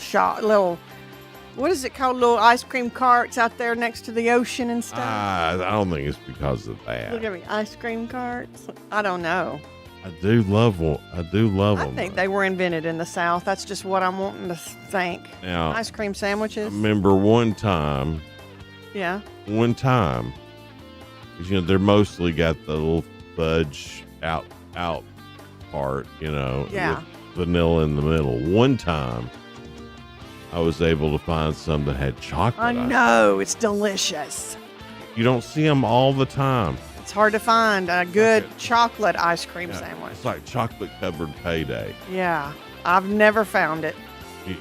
is it called? Little ice cream carts out there next to the ocean and stuff. I don't think it's because of that. Look at me, ice cream carts. I don't know. I do love one. I do love I them. think they were invented in the South. That's just what I'm wanting to think. Now, Ice cream sandwiches. I remember one time, Yeah. because they're mostly got the little fudge out part, Yeah. with vanilla in the middle. One time, I was able to find some that had chocolate. I on it. know. It's delicious. You don't see them all the time. It's hard to find a good chocolate ice cream Yeah, sandwich. It's like chocolate covered payday. Yeah. I've never found it.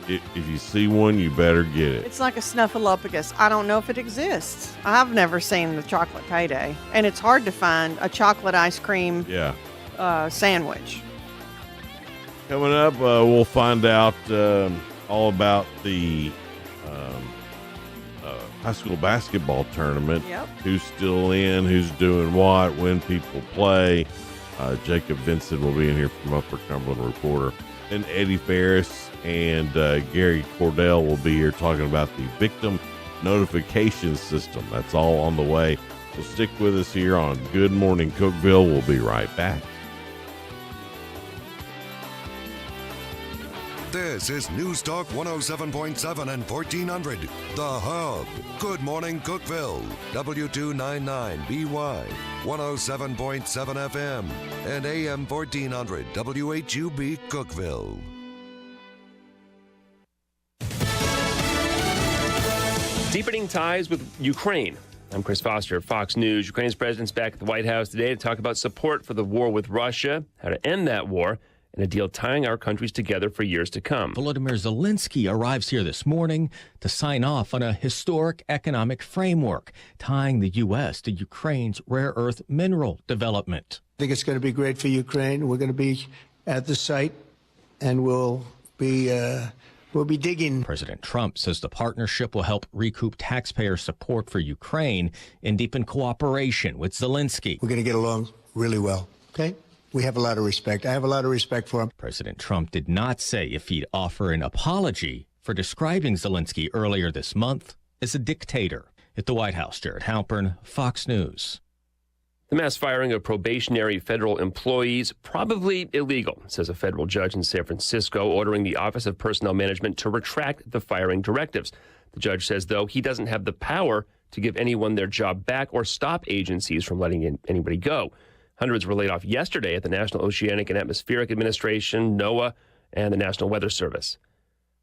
If you see one, you better get it. It's like a snuffleupagus. I don't know if it exists. I've never seen the chocolate payday. And it's hard to find a chocolate ice cream Yeah. sandwich. Coming up, we'll find out all about the high school basketball tournament. Yep. Who's still in, who's doing what, when people play. Jacob Vincent will be in here from Upper Cumberland Reporter. and Eddie Ferris and Gary Cordell will be here talking about the victim notification system. That's all on the way. So stick with us here on Good Morning Cookeville. We'll be right back. This is News Talk 107.7 and 1400, The Hub. Good morning, Cookeville. W299BY, 107.7 FM, and AM 1400, WHUB Cookeville. Deepening ties with Ukraine. I'm Chris Foster, Fox News. Ukraine's president's back at the White House today to talk about support for the war with Russia, how to end that war, and a deal tying our countries together for years to come. Volodymyr Zelensky arrives here this morning to sign off on a historic economic framework tying the U.S. to Ukraine's rare earth mineral development. I think it's going to be great for Ukraine. We're going to be at the site, and we'll be digging. President Trump says the partnership will help recoup taxpayer support for Ukraine and deepen cooperation with Zelensky. We're going to get along really well, okay? We have a lot of respect. I have a lot of respect for him. President Trump did not say if he'd offer an apology for describing Zelensky earlier this month as a dictator. At the White House, Jared Halpern, Fox News. The mass firing of probationary federal employees, probably illegal, says a federal judge in San Francisco, ordering the Office of Personnel Management to retract the firing directives. The judge says, though, he doesn't have the power to give anyone their job back or stop agencies from letting anybody go. Hundreds were laid off yesterday at the National Oceanic and Atmospheric Administration, NOAA, and the National Weather Service.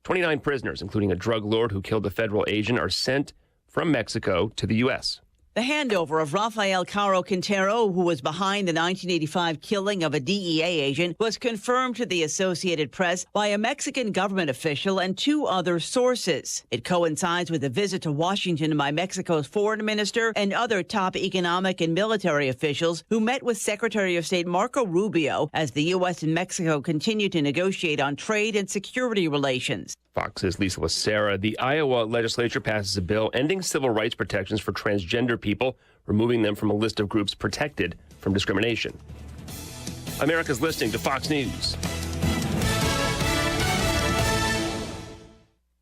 29 prisoners, including a drug lord who killed a federal agent, are sent from Mexico to the U.S. The handover of Rafael Caro Quintero, who was behind the 1985 killing of a DEA agent, was confirmed to the Associated Press by a Mexican government official and two other sources. It coincides with a visit to Washington by Mexico's foreign minister and other top economic and military officials who met with Secretary of State Marco Rubio as the U.S. and Mexico continue to negotiate on trade and security relations. Fox's Lisa Lacera. The Iowa legislature passes a bill ending civil rights protections for transgender people, removing them from a list of groups protected from discrimination. America's listening to Fox News.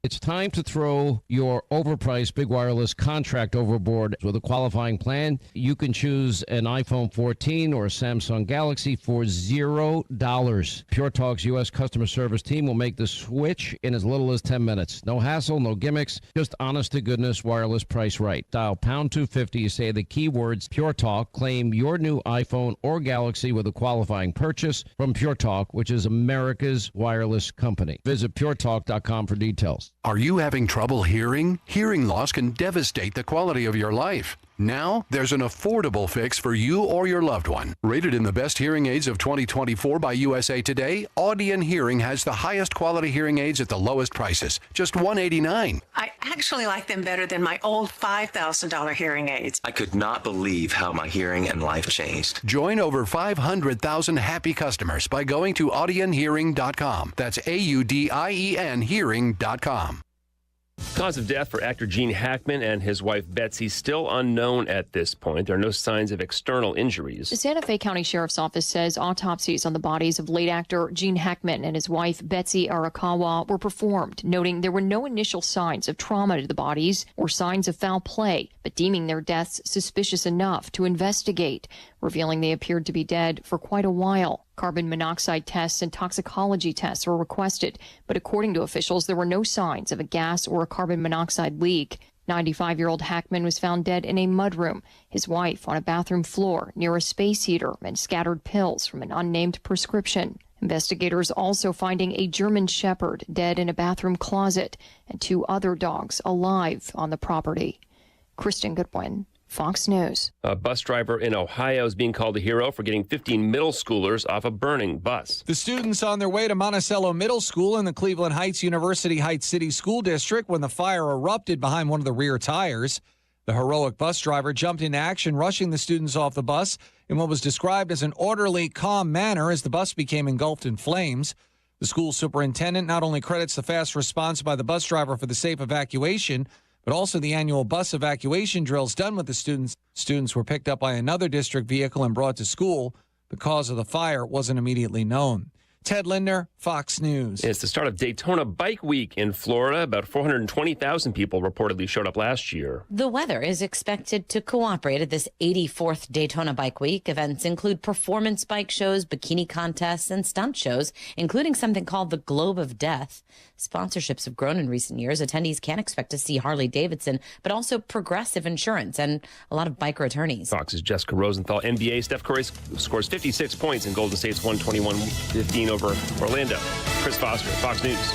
It's time to throw your overpriced big wireless contract overboard. With a qualifying plan, you can choose an iPhone 14 or a Samsung Galaxy for $0. Pure Talk's U.S. customer service team will make the switch in as little as 10 minutes. No hassle, no gimmicks, just honest-to-goodness wireless price right. Dial pound 250, say the keywords Pure Talk, claim your new iPhone or Galaxy with a qualifying purchase from Pure Talk, which is America's wireless company. Visit puretalk.com for details. Are you having trouble hearing? Hearing loss can devastate the quality of your life. Now, there's an affordable fix for you or your loved one. Rated in the best hearing aids of 2024 by USA Today, Audion Hearing has the highest quality hearing aids at the lowest prices, just $189. I actually like them better than my old $5,000 hearing aids. I could not believe how my hearing and life changed. Join over 500,000 happy customers by going to audionhearing.com. That's AUDIEN hearing.com. Cause of death for actor Gene Hackman and his wife Betsy still unknown at this point. There are no signs of external injuries. The Santa Fe County Sheriff's Office says autopsies on the bodies of late actor Gene Hackman and his wife Betsy Arakawa were performed, noting there were no initial signs of trauma to the bodies or signs of foul play, but deeming their deaths suspicious enough to investigate, revealing they appeared to be dead for quite a while. Carbon monoxide tests and toxicology tests were requested, but according to officials, there were no signs of a gas or a carbon monoxide leak. 95-year-old Hackman was found dead in a mudroom, his wife on a bathroom floor near a space heater and scattered pills from an unnamed prescription. Investigators also finding a German Shepherd dead in a bathroom closet and two other dogs alive on the property. Kristen Goodwin, Fox News. A bus driver in Ohio is being called a hero for getting 15 middle schoolers off a burning bus. The students on their way to Monticello Middle School in the Cleveland Heights University Heights City School District when the fire erupted behind one of the rear tires. The heroic bus driver jumped into action, rushing the students off the bus in what was described as an orderly, calm manner as the bus became engulfed in flames. The school superintendent not only credits the fast response by the bus driver for the safe evacuation, but also the annual bus evacuation drills done with the students. Students were picked up by another district vehicle and brought to school. The cause of the fire wasn't immediately known. Ted Lindner, Fox News. It's the start of Daytona Bike Week in Florida. About 420,000 people reportedly showed up last year. The weather is expected to cooperate at this 84th Daytona Bike Week. Events include performance bike shows, bikini contests, and stunt shows, including something called the Globe of Death. Sponsorships have grown in recent years. Attendees can expect to see Harley-Davidson, but also Progressive Insurance and a lot of biker attorneys. Fox's Jessica Rosenthal. NBA, Steph Curry scores 56 points in Golden State's 121-15 over Orlando. Chris Foster, Fox News.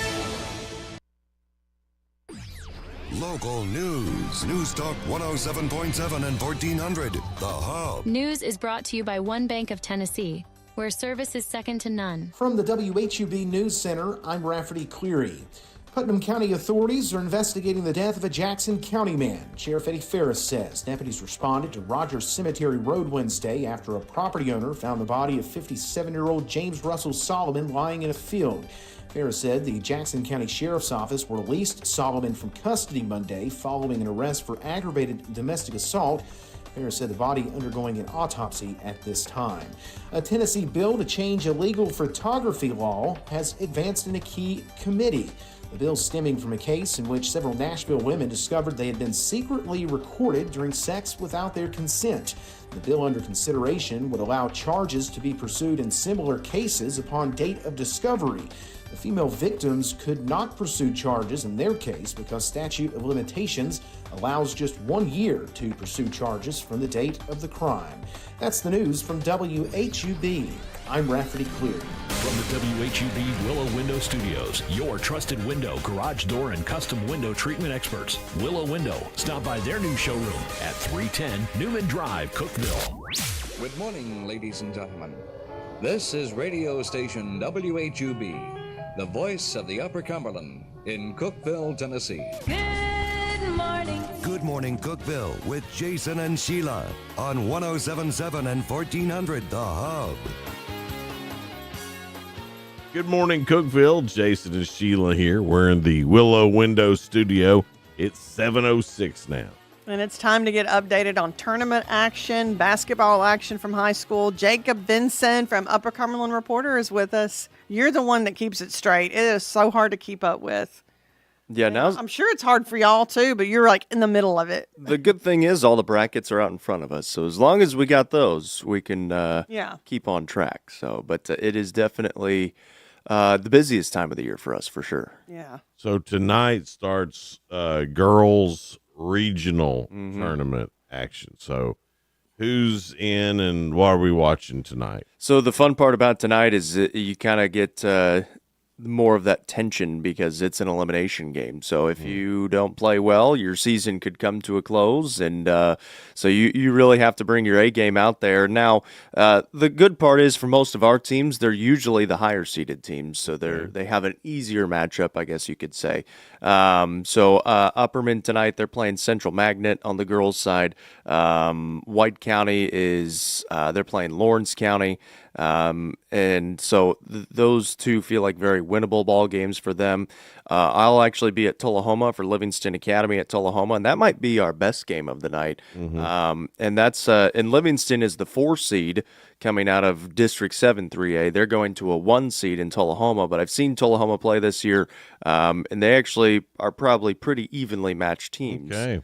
Local news. News Talk 107.7 and 1400. The Hub. News is brought to you by One Bank of Tennessee, where service is second to none. From the WHUB News Center, I'm Rafferty Cleary. Putnam County authorities are investigating the death of a Jackson County man. Sheriff Eddie Ferris says deputies responded to Rogers Cemetery Road Wednesday after a property owner found the body of 57-year-old James Russell Solomon lying in a field. Ferris said the Jackson County Sheriff's Office released Solomon from custody Monday following an arrest for aggravated domestic assault. Ferris said the body undergoing an autopsy at this time. A Tennessee bill to change illegal photography law has advanced in a key committee. The bill stemming from a case in which several Nashville women discovered they had been secretly recorded during sex without their consent. The bill under consideration would allow charges to be pursued in similar cases upon date of discovery. The female victims could not pursue charges in their case because statute of limitations allows just 1 year to pursue charges from the date of the crime. That's the news from WHUB. I'm Rafferty Cleary. From the WHUB Willow Window Studios, your trusted window, garage door, and custom window treatment experts. Willow Window. Stop by their new showroom at 310 Newman Drive, Cookeville. Good morning, ladies and gentlemen. This is radio station WHUB, the voice of the Upper Cumberland in Cookeville, Tennessee. Good morning. Good Morning Cookeville with Jason and Sheila on 107.7 and 1400 The Hub. Good morning, Cookeville. Jason and Sheila here. We're in the Willow Window Studio. It's 7:06 now. And it's time to get updated on tournament action, basketball action from high school. Jacob Vinson from Upper Cumberland Reporter is with us. You're the one that keeps it straight. It is so hard to keep up with. Yeah, now I'm sure it's hard for y'all too, but you're like in the middle of it. the good thing is all the brackets are out in front of us, so as long as we got those, we can keep on track. So, but it is definitely the busiest time of the year for us, for sure. Yeah. So tonight starts girls regional tournament action. So who's in and what are we watching tonight? So the fun part about tonight is you kind of get more of that tension because it's an elimination game. So if you don't play well, your season could come to a close, and so you really have to bring your A game out there. Now, the good part is for most of our teams, they're usually the higher seeded teams, so they have an easier matchup, I guess you could say. So Upperman tonight, they're playing Central Magnet on the girls' side. White County is they're playing Lawrence County. And so those two feel like very winnable ball games for them. I'll actually be at Tullahoma for Livingston Academy at Tullahoma, and that might be our best game of the night. And that's and Livingston is the 4 seed coming out of District 7 3A. They're going to a 1 seed in Tullahoma, but I've seen Tullahoma play this year, and they actually are probably pretty evenly matched teams. Okay.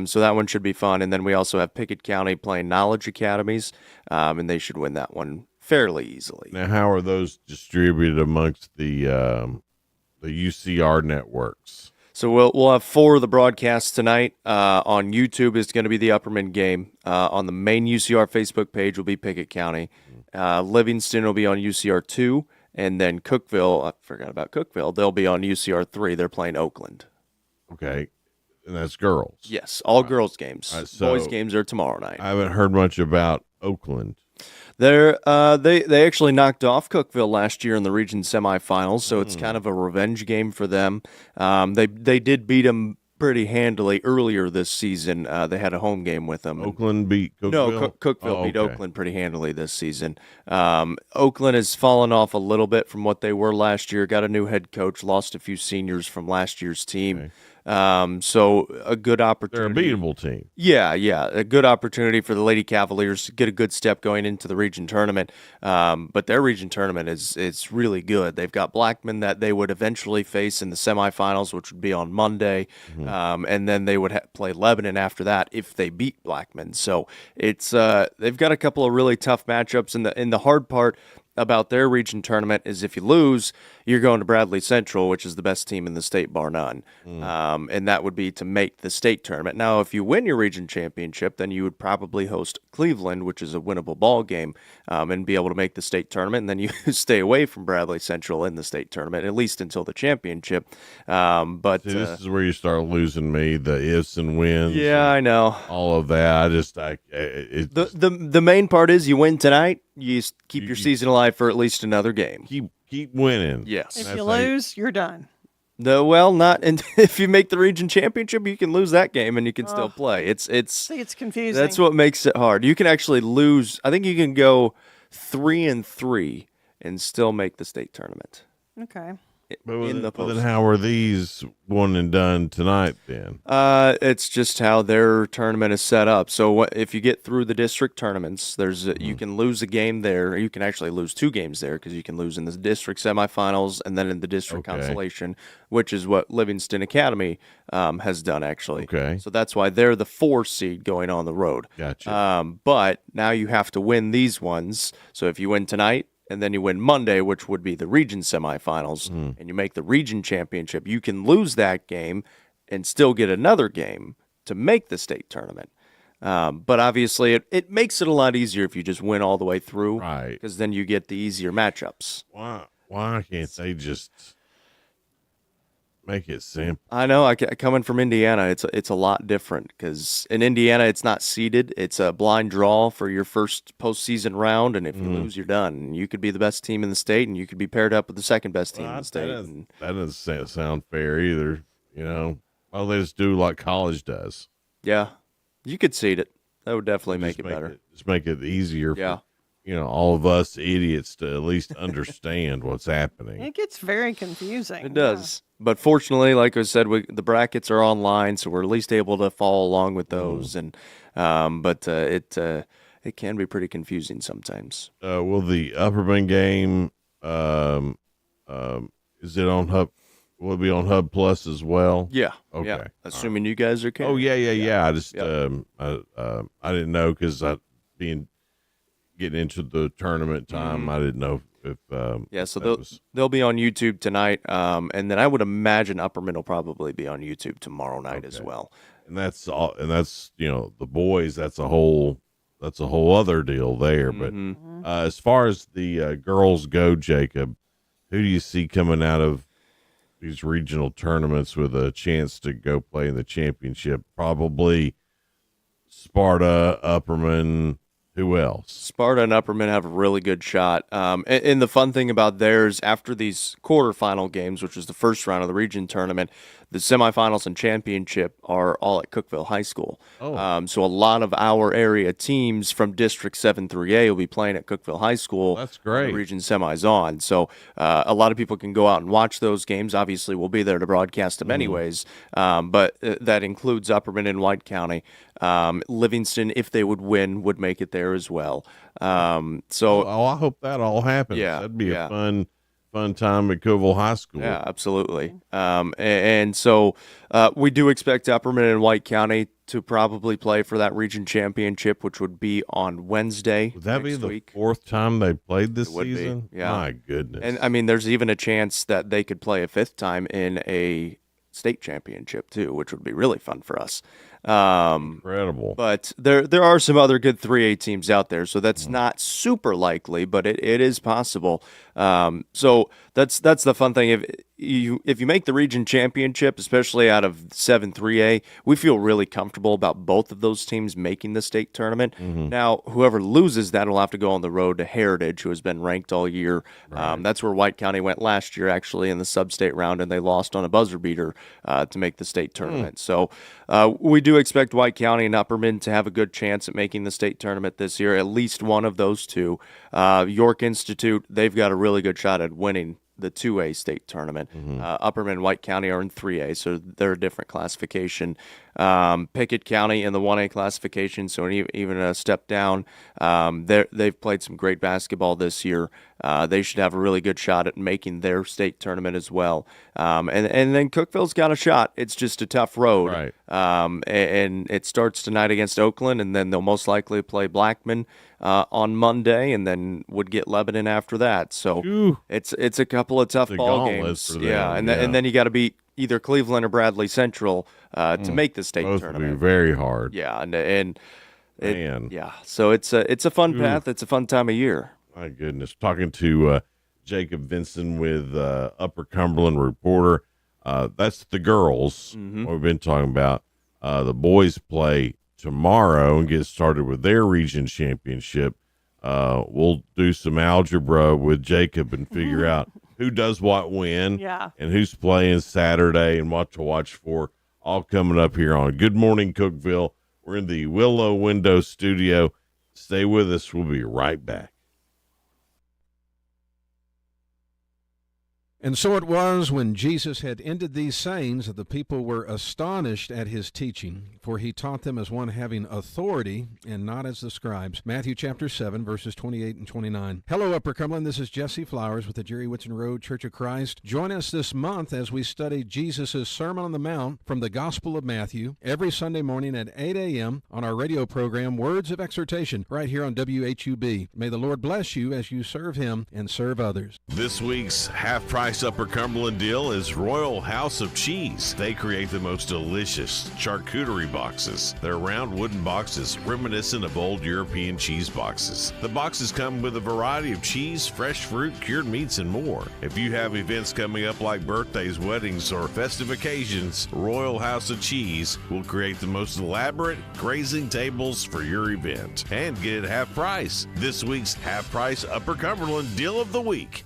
So that one should be fun. And then we also have Pickett County playing Knowledge Academies, and they should win that one fairly easily. Now, how are those distributed amongst the UCR networks? So we'll have 4 of the broadcasts tonight. On YouTube is going to be the Upperman game. On the main UCR Facebook page will be Pickett County. Livingston will be on UCR 2, and then Cookeville. I forgot about Cookeville. They'll be on UCR 3. They're playing Oakland. Okay. And that's girls. Yes, all girls games. So boys games are tomorrow night. I haven't heard much about Oakland. They actually knocked off Cookeville last year in the region semifinals, so it's kind of a revenge game for them. They did beat them pretty handily earlier this season. They had a home game with them. Oakland beat Cookeville? No, Cookeville beat Oakland pretty handily this season. Oakland has fallen off a little bit from what they were last year. Got a new head coach, lost a few seniors from last year's team. So a good opportunity. They're a beatable team. Yeah, a good opportunity for the Lady Cavaliers to get a good step going into the region tournament. But their region tournament is really good. They've got Blackman that they would eventually face in the semifinals, which would be on Monday, and then they would play Lebanon after that if they beat Blackman. So it's they've got a couple of really tough matchups, and the hard part about their region tournament is if you lose, you're going to Bradley Central, which is the best team in the state, bar none. And that would be to make the state tournament. Now, if you win your region championship, then you would probably host Cleveland, which is a winnable ball game, and be able to make the state tournament. And then you stay away from Bradley Central in the state tournament, at least until the championship. But See, this is where you start losing me, the ifs and wins. Yeah, I know. All of that. The main part is you win tonight, you keep your season alive for at least another game. Keep winning. Yes. If you lose, you're done. Not. And if you make the region championship, you can lose that game and you can still play. It's confusing. That's what makes it hard. You can actually lose. I think you can go 3-3 and still make the state tournament. Okay. But then how are these one and done tonight then? It's just how their tournament is set up. So if you get through the district tournaments, you can lose a game there. You can actually lose 2 games there because you can lose in the district semifinals and then in the district consolation, which is what Livingston Academy has done actually. Okay. So that's why they're the 4 seed going on the road. Gotcha. But now you have to win these ones. So if you win tonight, and then you win Monday, which would be the region semifinals, and you make the region championship, you can lose that game and still get another game to make the state tournament. But obviously, it makes it a lot easier if you just win all the way through, right? Because then you get the easier matchups. Why can't they just make it simple? I know. Coming from Indiana, it's a lot different because in Indiana, it's not seeded. It's a blind draw for your first postseason round, and if you lose, you're done. You could be the best team in the state, and you could be paired up with the second best team in the state. That doesn't sound fair either. Well, they just do like college does. Yeah, you could seed it. That would definitely make it better. Just make it easier for all of us idiots to at least understand what's happening. It gets very confusing. It does. But fortunately, like I said, the brackets are online, so we're at least able to follow along with those. And but it can be pretty confusing sometimes. Will the Upperman game is it on Hub? Will it be on Hub Plus as well? Yeah. Okay. Yeah. Assuming you guys are. Oh yeah. I just I didn't know because getting into the tournament time, I didn't know if so they'll be on YouTube tonight, and then I would imagine Upperman will probably be on YouTube tomorrow night as well. And that's all. And that's the boys. That's a whole other deal there. But as far as the girls go, Jacob, who do you see coming out of these regional tournaments with a chance to go play in the championship? Probably Sparta, Upperman. Who else? Sparta and Upperman have a really good shot. And the fun thing about theirs, after these quarterfinal games, which was the first round of the region tournament, the semifinals and championship are all at Cookeville High School. So a lot of our area teams from District 7-3A will be playing at Cookeville High School. That's great. The region semis on. So a lot of people can go out and watch those games. Obviously, we'll be there to broadcast them anyways. But that includes Upperman and White County. Livingston, if they would win, would make it there as well. I hope that all happens. Yeah, that'd be a fun time at Cookeville High School. Yeah, absolutely. And so we do expect Upperman and White County to probably play for that region championship, which would be on Wednesday. Would that be the fourth time they played this season? Yeah. My goodness. And I mean, there's even a chance that they could play a 5th time in a state championship too, which would be really fun for us. Incredible. But there are some other good 3A teams out there, so that's not super likely, but it is possible. So that's the fun thing. If you make the region championship, especially out of 7-3A, we feel really comfortable about both of those teams making the state tournament. Now, whoever loses that will have to go on the road to Heritage, who has been ranked all year. That's where White County went last year, actually, in the sub-state round, and they lost on a buzzer beater to make the state tournament. So we do expect White County and Upperman to have a good chance at making the state tournament this year, at least one of those two. York Institute, they've got a really good shot at winning the 2A state tournament. Upperman and White County are in 3A, so they're a different classification. Pickett County in the 1A classification, so even a step down. They've played some great basketball this year. They should have a really good shot at making their state tournament as well. And then Cookeville's got a shot. It's just a tough road. Right. And it starts tonight against Oakland, and then they'll most likely play Blackman on Monday, and then would get Lebanon after that. So it's a couple of tough ball games. Yeah, and then you got to beat either Cleveland or Bradley Central to make the state Both tournament. would be very hard. Yeah, Man. So it's a fun path. It's a fun time of year. My goodness. Talking to Jacob Vinson with Upper Cumberland Reporter. That's the girls what we've been talking about. The boys play tomorrow and get started with their region championship. We'll do some algebra with Jacob and figure out who does what when and who's playing Saturday and what to watch for, all coming up here on Good Morning Cookeville. We're in the Willow Window studio. Stay with us. We'll be right back. And so it was when Jesus had ended these sayings that the people were astonished at his teaching, for he taught them as one having authority and not as the scribes. Matthew chapter 7, verses 28 and 29. Hello, Upper Cumberland. This is Jesse Flowers with the Jerry Whitson Road Church of Christ. Join us this month as we study Jesus' Sermon on the Mount from the Gospel of Matthew every Sunday morning at 8 a.m. on our radio program, Words of Exhortation, right here on WHUB. May the Lord bless you as you serve him and serve others. This week's half-price Upper Cumberland deal is Royal House of Cheese. They create the most delicious charcuterie boxes. They're round wooden boxes reminiscent of old European cheese boxes. The boxes come with a variety of cheese, fresh fruit, cured meats, and more. If you have events coming up like birthdays, weddings, or festive occasions, Royal House of Cheese will create the most elaborate grazing tables for your event and get it half price. This week's half price Upper Cumberland deal of the week.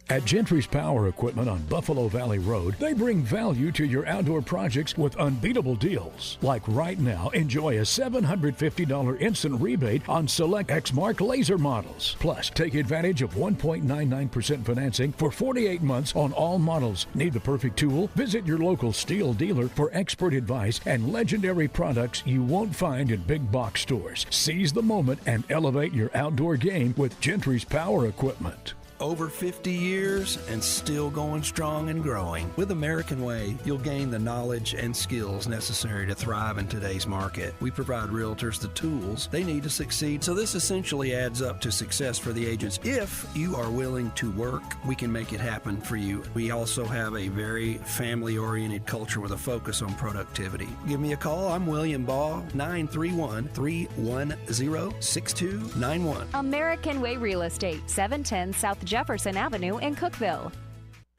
At Gentry's Power Equipment on Buffalo Valley Road, they bring value to your outdoor projects with unbeatable deals. Like right now, enjoy a $750 instant rebate on select Exmark laser models. Plus, take advantage of 1.99% financing for 48 months on all models. Need the perfect tool? Visit your local Steel dealer for expert advice and legendary products you won't find in big box stores. Seize the moment and elevate your outdoor game with Gentry's Power Equipment. Over 50 years and still going strong and growing. With American Way, you'll gain the knowledge and skills necessary to thrive in today's market. We provide realtors the tools they need to succeed, so this essentially adds up to success for the agents. If you are willing to work, we can make it happen for you. We also have a very family-oriented culture with a focus on productivity. Give me a call. I'm William Baugh, 931-310-6291. American Way Real Estate, 710 South Jefferson Avenue in Cookeville.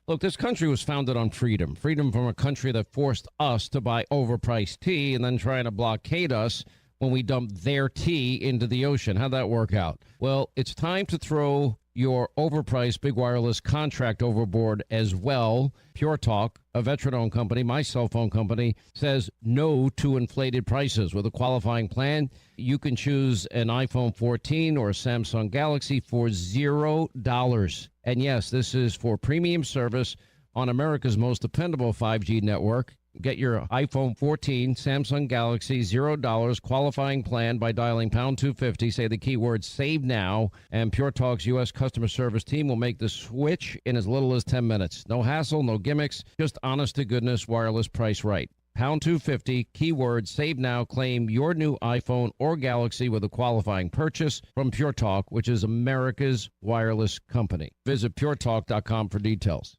Look, this country was founded on freedom. Freedom from a country that forced us to buy overpriced tea and then trying to blockade us when we dumped their tea into the ocean. How'd that work out? Well, it's time to throw your overpriced big wireless contract overboard as well. Pure Talk, a veteran-owned company, my cell phone company, says no to inflated prices. With a qualifying plan, you can choose an iPhone 14 or a Samsung Galaxy for $0. And yes, this is for premium service on America's most dependable 5G network. Get your iPhone 14, Samsung Galaxy, $0 qualifying plan by dialing pound 250. Say the keyword save now, and Pure Talk's U.S. customer service team will make the switch in as little as 10 minutes. No hassle, no gimmicks, just honest to goodness wireless price right. Pound 250, keyword save now, claim your new iPhone or Galaxy with a qualifying purchase from Pure Talk, which is America's wireless company. Visit puretalk.com for details.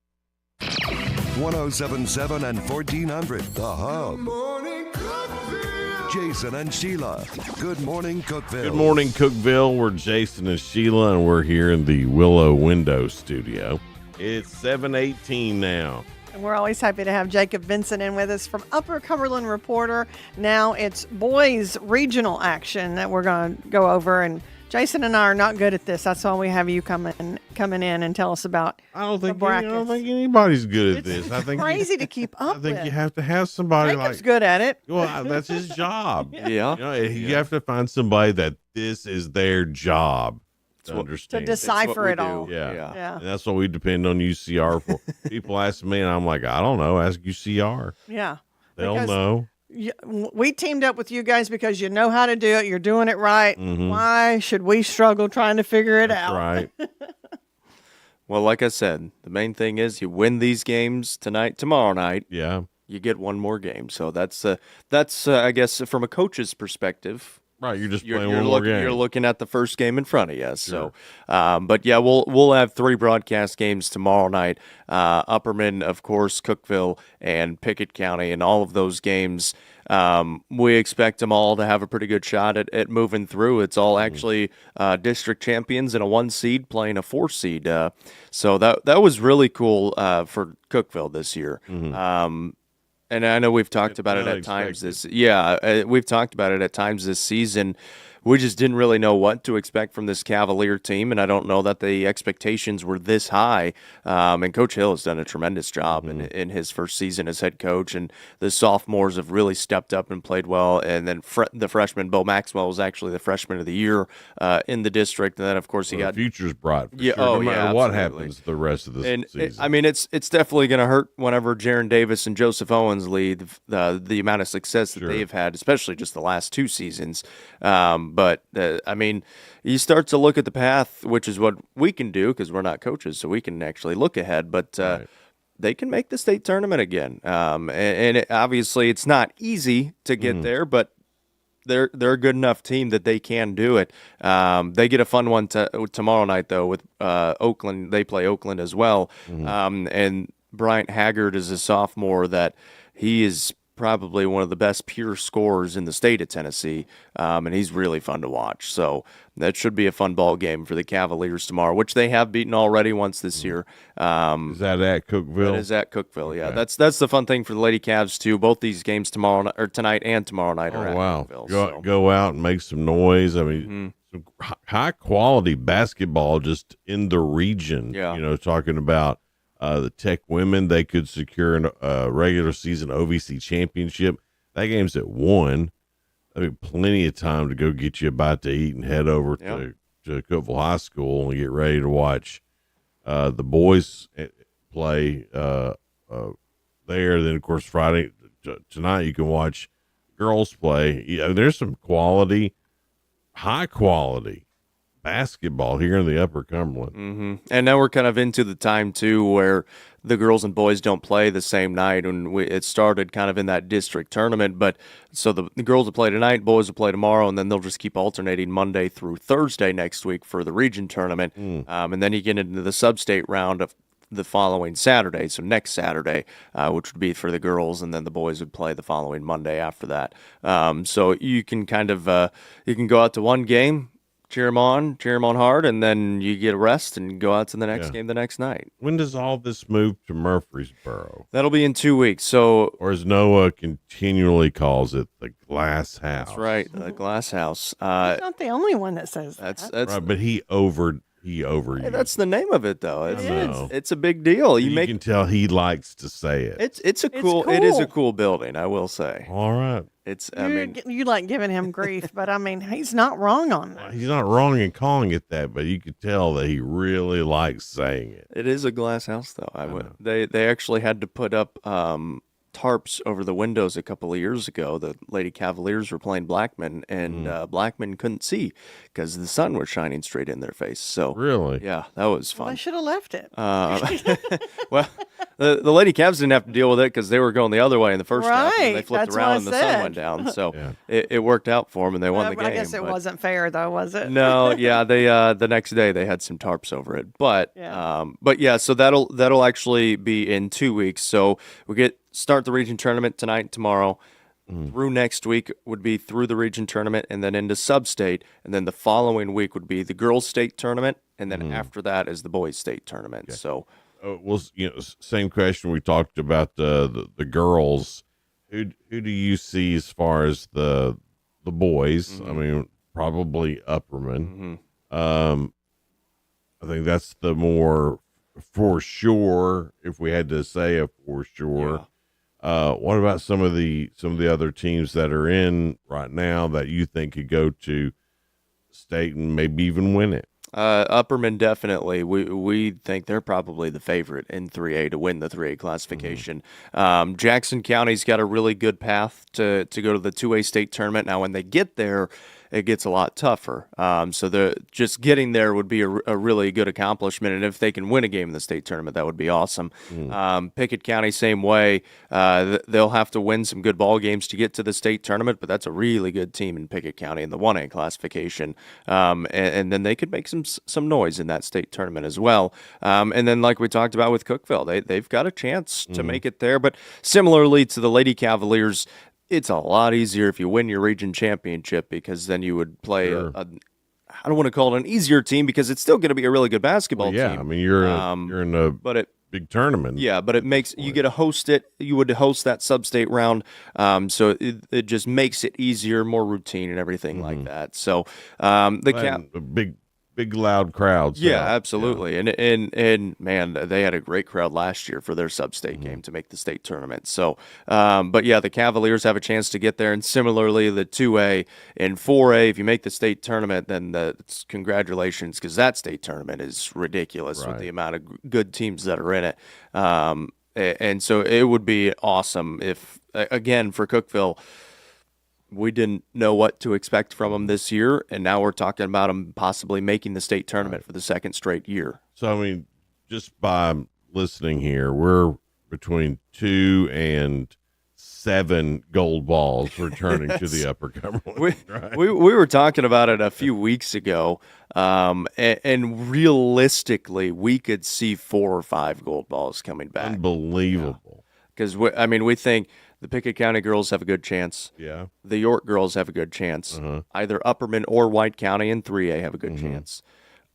1077 and 1400, The Hub. Jason and Sheila. Good morning, Cookeville. Good morning, Cookeville. We're Jason and Sheila, and we're here in the Willow Window studio. It's 7:18 now. And we're always happy to have Jacob Vinson in with us from Upper Cumberland Reporter. Now it's boys regional action that we're going to go over, and Jason and I are not good at this. That's why we have you coming in and tell us about the brackets. I don't think anybody's good at this. I think crazy to keep up with. I think you have to have somebody Jacob's good at it. Well, that's his job. Yeah. You have to find somebody that this is their job. to understand. To decipher it all. Yeah. And that's what we depend on UCR for. People ask me, and I'm like, I don't know. Ask UCR. Yeah. They'll know. We teamed up with you guys because you know how to do it. You're doing it right. Why should we struggle trying to figure it out? Right. Well, like I said, the main thing is you win these games tonight, tomorrow night. Yeah. You get one more game. So that's I guess, from a coach's perspective. Right, you're just playing one more game. You're looking at the first game in front of you. So, but yeah, we'll have 3 broadcast games tomorrow night. Upperman, of course, Cookeville, and Pickett County, and all of those games. We expect them all to have a pretty good shot at moving through. It's all actually district champions and a 1 seed playing a 4 seed. So that was really cool for Cookeville this year. And I know we've talked about it at times we've talked about it at times this season. We just didn't really know what to expect from this Cavalier team, and I don't know that the expectations were this high. And Coach Hill has done a tremendous job in his first season as head coach, and the sophomores have really stepped up and played well. And then the freshman, Bo Maxwell, was actually the freshman of the year in the district. And then, of course, he got future's bright. No matter what happens the rest of the season. It's definitely going to hurt whenever Jaron Davis and Joseph Owens lead the amount of success that they've had, especially just the last 2 seasons. But, you start to look at the path, which is what we can do because we're not coaches, so we can actually look ahead. But they can make the state tournament again. Obviously, it's not easy to get there, but they're a good enough team that they can do it. They get a fun one tomorrow night, though, with Oakland. They play Oakland as well. And Bryant Haggard is a sophomore that he is probably one of the best pure scorers in the state of Tennessee, and he's really fun to watch. So that should be a fun ball game for the Cavaliers tomorrow, which they have beaten already once this year. Is that at Cookeville? That is at Cookeville, yeah. Okay. That's the fun thing for the Lady Cavs, too. Both these games tonight and tomorrow night are at Cookeville. Go out and make some noise. I mean, some high-quality basketball just in the region, talking about the Tech women, they could secure a regular season OVC championship. That game's at 1. I mean, plenty of time to go get you a bite to eat and head over to Cookeville High School and get ready to watch the boys play there. Then, of course, Friday tonight you can watch girls play. There's some high quality basketball here in the Upper Cumberland. And now we're kind of into the time, too, where the girls and boys don't play the same night. And it started kind of in that district tournament. But so the girls will play tonight, boys will play tomorrow, and then they'll just keep alternating Monday through Thursday next week for the region tournament. And then you get into the sub-state round of the following Saturday, so next Saturday, which would be for the girls, and then the boys would play the following Monday after that. So you can kind of you can go out to one game, cheer them on hard, and then you get a rest and go out to the next game the next night. When does all this move to Murfreesboro? That'll be in 2 weeks. So, or as Noah continually calls it, the Glass House. That's right, the Glass House. He's not the only one that says that's right, but he overused. Hey, that's the name of it, though. It's a big deal. You can tell he likes to say it. It's cool. It is a cool building, I will say. All right. You like giving him grief, but I mean, he's not wrong on that. He's not wrong in calling it that, but you could tell that he really likes saying it. It is a glass house, though. They actually had to put up tarps over the windows a couple of years ago. The Lady Cavaliers were playing Blackman, and Blackman couldn't see because the sun was shining straight in their face. So really, yeah, that was fun. Well, I should have left it. Well, the Lady Cavs didn't have to deal with it because they were going the other way in the first half, and they flipped around and the sun went down. So it worked out for them, and they won the game. I guess it wasn't fair, though, was it? No, yeah, they the next day they had some tarps over it, but yeah, so that'll actually be in 2 weeks. So we start the region tournament tonight and tomorrow. Through next week would be through the region tournament and then into sub-state, and then the following week would be the girls' state tournament, and then after that is the boys' state tournament. Okay. So, same question we talked about the girls. Who do you see as far as the boys? I mean, probably Upperman. I think that's the more for sure. If we had to say a for sure. Yeah. What about some of the other teams that are in right now that you think could go to state and maybe even win it? Upperman definitely. We think they're probably the favorite in 3A to win the 3A classification. Jackson County's got a really good path to go to the 2A state tournament. Now, when they get there, it gets a lot tougher. So just getting there would be a really good accomplishment. And if they can win a game in the state tournament, that would be awesome. Pickett County, same way. They'll have to win some good ball games to get to the state tournament, but that's a really good team in Pickett County in the 1A classification. And then they could make some noise in that state tournament as well. And then, like we talked about with Cookeville, they've got a chance to make it there. But similarly to the Lady Cavaliers, it's a lot easier if you win your region championship, because then you would play I don't want to call it an easier team, because it's still going to be a really good basketball team. I mean, you're in a big tournament. Yeah, but it makes you get to host it. You would host that sub-state round, so it just makes it easier, more routine, and everything like that. So big loud crowds. Yeah, absolutely. And man, they had a great crowd last year for their sub-state game to make the state tournament. So, but yeah, the Cavaliers have a chance to get there. And similarly, the 2A and 4A, if you make the state tournament, then it's congratulations, because that state tournament is ridiculous with the amount of good teams that are in it. And so it would be awesome if, again, for Cookeville, we didn't know what to expect from them this year, and now we're talking about them possibly making the state tournament for the second straight year. So, I mean, just by listening here, we're between 2 and 7 gold balls returning to the Upper Cumberland. We were talking about it a few weeks ago, and realistically, we could see 4 or 5 gold balls coming back. Unbelievable. Because, we think the Pickett County girls have a good chance. Yeah. The York girls have a good chance. Either Upperman or White County in 3A have a good chance.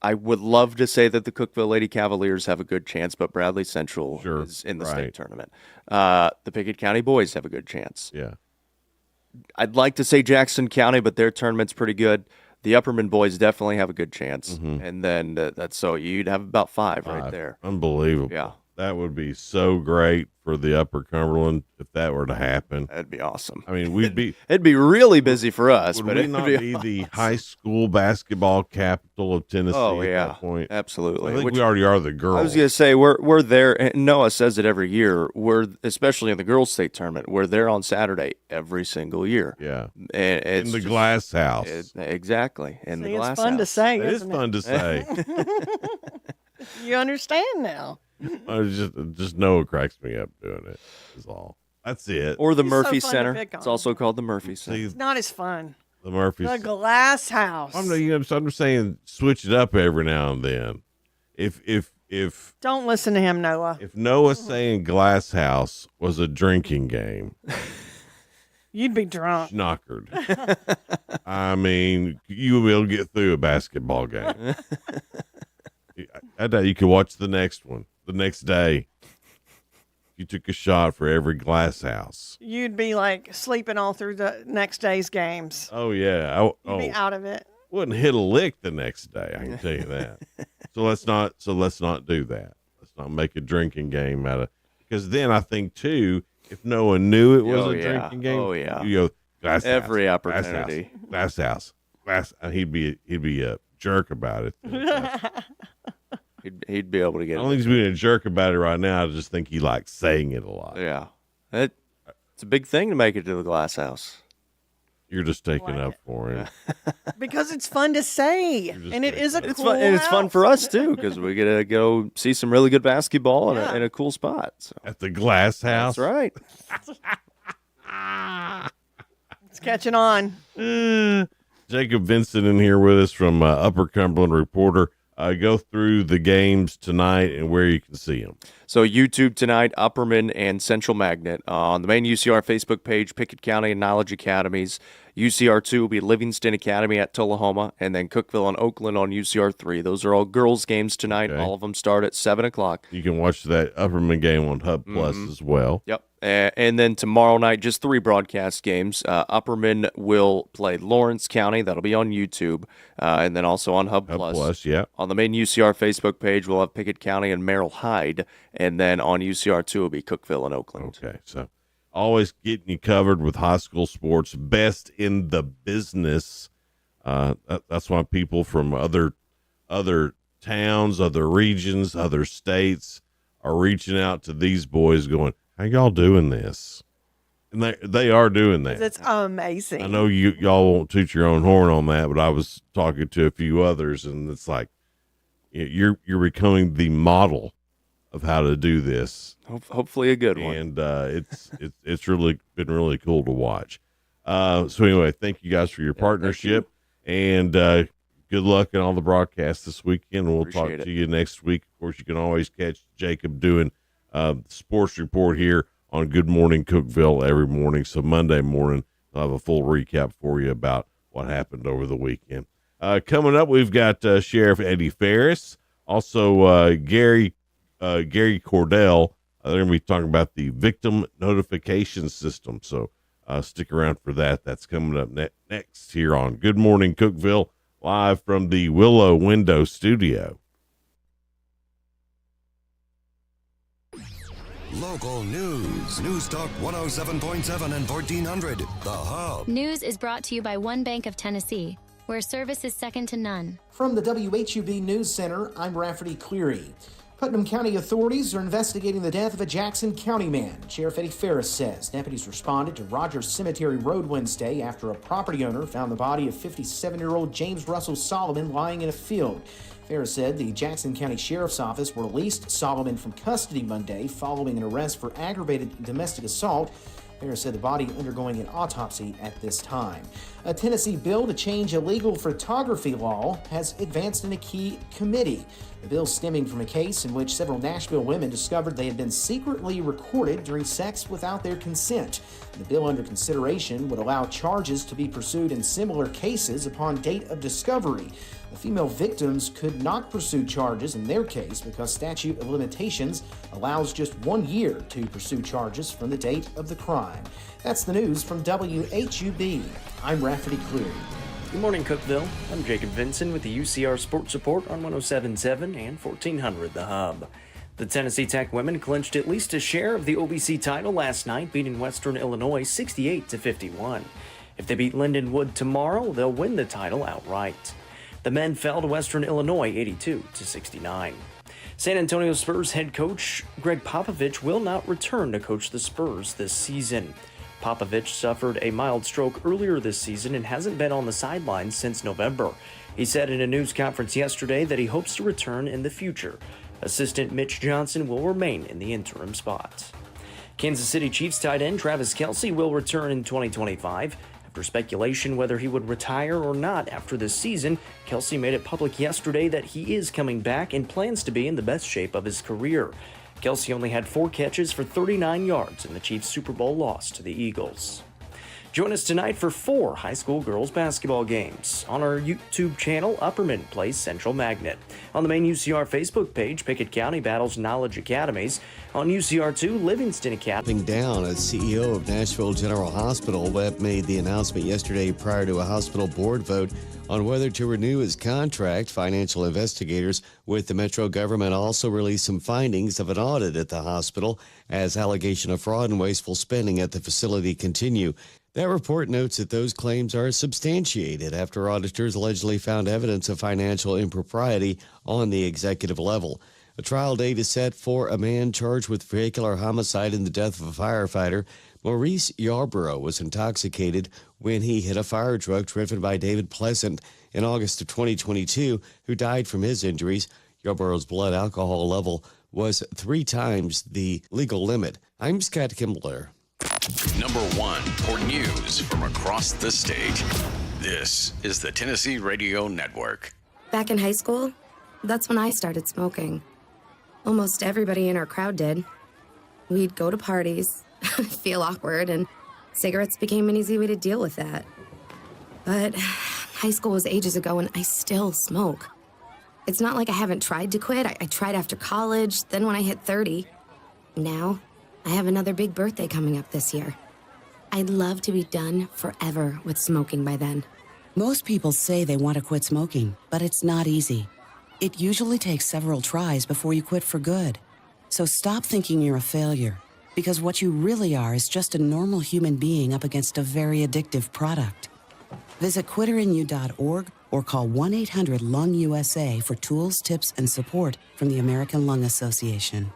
I would love to say that the Cookeville Lady Cavaliers have a good chance, but Bradley Central is in the state tournament. The Pickett County boys have a good chance. Yeah. I'd like to say Jackson County, but their tournament's pretty good. The Upperman boys definitely have a good chance. And then so you'd have about 5 right there. Unbelievable. Yeah. That would be so great for the Upper Cumberland if that were to happen. That'd be awesome. I mean, it'd be really busy for us. Would but we it'd not be be awesome. the high school basketball capital of Tennessee at that point? Absolutely. I think we already are the girls. I was going to say, we're there, and Noah says it every year, especially in the girls' state tournament, we're there on Saturday every single year. Yeah. And it's in the glass house. Exactly. In the glass it's fun house. to say, It is isn't fun to say. You understand now. Just Noah cracks me up doing it, is all. That's it. Or the He's Murphy so fun to Center. pick on. It's also called the Murphy Center. It's not as fun. The Murphys. The glass house. I'm saying switch it up every now and then. If Don't listen to him, Noah. If Noah saying glass house was a drinking game, You'd be drunk. knockered. I mean, you will get through a basketball game. That day you could watch the next one the next day. You took a shot for every glass house. You'd be like sleeping all through the next day's games. Oh yeah, You'd be out of it. Wouldn't hit a lick the next day. I can tell you that. So let's not do that. Let's not make a drinking game out of, because then I think too, if no one knew it was a drinking game, you go glass every house, opportunity, glass house, and he'd be a jerk about it. He'd be able to get I don't think he's being a jerk about it right now. I just think he likes saying it a lot. Yeah. It's a big thing to make it to the glass house. You're just taking up for him. Because it's fun to say. And it is a It's cool fun, and it's fun house. for us too, because we get to go see some really good basketball in a cool spot. So. At the glass house. That's right. It's catching on. Jacob Vincent in here with us from Upper Cumberland Reporter. Go through the games tonight and where you can see them. So YouTube tonight, Upperman and Central Magnet. On the main UCR Facebook page, Pickett County and Knowledge Academies. UCR2 will be Livingston Academy at Tullahoma, and then Cookeville and Oakland on UCR3. Those are all girls' games tonight. Okay. All of them start at 7 o'clock. You can watch that Upperman game on Hub Plus as well. Yep. And then tomorrow night, just 3 broadcast games. Upperman will play Lawrence County. That'll be on YouTube. And then also on Hub Plus. Yeah. On the main UCR Facebook page, we'll have Pickett County and Merrill Hyde. And then on UCR2 will be Cookeville and Oakland. Okay. So always getting you covered with high school sports, best in the business. That's why people from other other towns, other regions, other states are reaching out to these boys going, how y'all doing this? And they are doing that. It's amazing. I know y'all won't toot your own horn on that, but I was talking to a few others, and it's like you're becoming the model of how to do this. Hopefully a good one. And it's really been really cool to watch. So anyway, thank you guys for your partnership, and good luck in all the broadcasts this weekend. We'll talk to you next week. Of course, you can always catch Jacob doing sports report here on Good Morning Cookeville every morning. So Monday morning, I'll have a full recap for you about what happened over the weekend. Coming up, we've got Sheriff Eddie Ferris, also Gary Cordell. They're going to be talking about the victim notification system. So stick around for that. That's coming up next here on Good Morning Cookeville, live from the Willow Window Studio. Local news. News Talk 107.7 and 1400. The Hub. News is brought to you by One Bank of Tennessee, where service is second to none. From the WHUB News Center, I'm Rafferty Cleary. Putnam County authorities are investigating the death of a Jackson County man. Sheriff Eddie Ferris says deputies responded to Rogers Cemetery Road Wednesday after a property owner found the body of 57-year-old James Russell Solomon lying in a field. Ferris said the Jackson County Sheriff's Office released Solomon from custody Monday following an arrest for aggravated domestic assault. Ferris said the body undergoing an autopsy at this time. A Tennessee bill to change illegal photography law has advanced in a key committee. The bill stemming from a case in which several Nashville women discovered they had been secretly recorded during sex without their consent. The bill under consideration would allow charges to be pursued in similar cases upon date of discovery. The female victims could not pursue charges in their case because statute of limitations allows just 1 year to pursue charges from the date of the crime. That's the news from WHUB. I'm Rafferty Cleary. Good morning, Cookeville. I'm Jacob Vinson with the UCR Sports Report on 107.7 and 1400 The Hub. The Tennessee Tech women clinched at least a share of the OVC title last night, beating Western Illinois 68-51. If they beat Lindenwood tomorrow, they'll win the title outright. The men fell to Western Illinois 82-69. San Antonio Spurs head coach Greg Popovich will not return to coach the Spurs this season. Popovich suffered a mild stroke earlier this season and hasn't been on the sidelines since November. He said in a news conference yesterday that he hopes to return in the future. Assistant Mitch Johnson will remain in the interim spot. Kansas City Chiefs tight end Travis Kelce will return in 2025. After speculation whether he would retire or not after this season, Kelce made it public yesterday that he is coming back and plans to be in the best shape of his career. Kelce only had 4 catches for 39 yards in the Chiefs' Super Bowl loss to the Eagles. Join us tonight for 4 high school girls basketball games. On our YouTube channel, Upperman plays Central Magnet. On the main UCR Facebook page, Pickett County battles Knowledge Academies. On UCR2, Livingston Academy. Down as CEO of Nashville General Hospital, Webb made the announcement yesterday prior to a hospital board vote on whether to renew his contract. Financial investigators with the Metro government also released some findings of an audit at the hospital as allegation of fraud and wasteful spending at the facility continue. That report notes that those claims are substantiated after auditors allegedly found evidence of financial impropriety on the executive level. A trial date is set for a man charged with vehicular homicide in the death of a firefighter. Maurice Yarborough was intoxicated when he hit a fire truck driven by David Pleasant in August of 2022, who died from his injuries. Yarborough's blood alcohol level was 3 times the legal limit. I'm Scott Kimbler. Number 1 for news from across the state. This is the Tennessee Radio Network. Back in high school, that's when I started smoking. Almost everybody in our crowd did. We'd go to parties, feel awkward, and cigarettes became an easy way to deal with that. But high school was ages ago, and I still smoke. It's not like I haven't tried to quit. I tried after college, then when I hit 30. Now, I have another big birthday coming up this year. I'd love to be done forever with smoking by then. Most people say they want to quit smoking, but it's not easy. It usually takes several tries before you quit for good. So stop thinking you're a failure, because what you really are is just a normal human being up against a very addictive product. Visit quitterinyou.org or call 1-800-LUNG-USA for tools, tips, and support from the American Lung Association.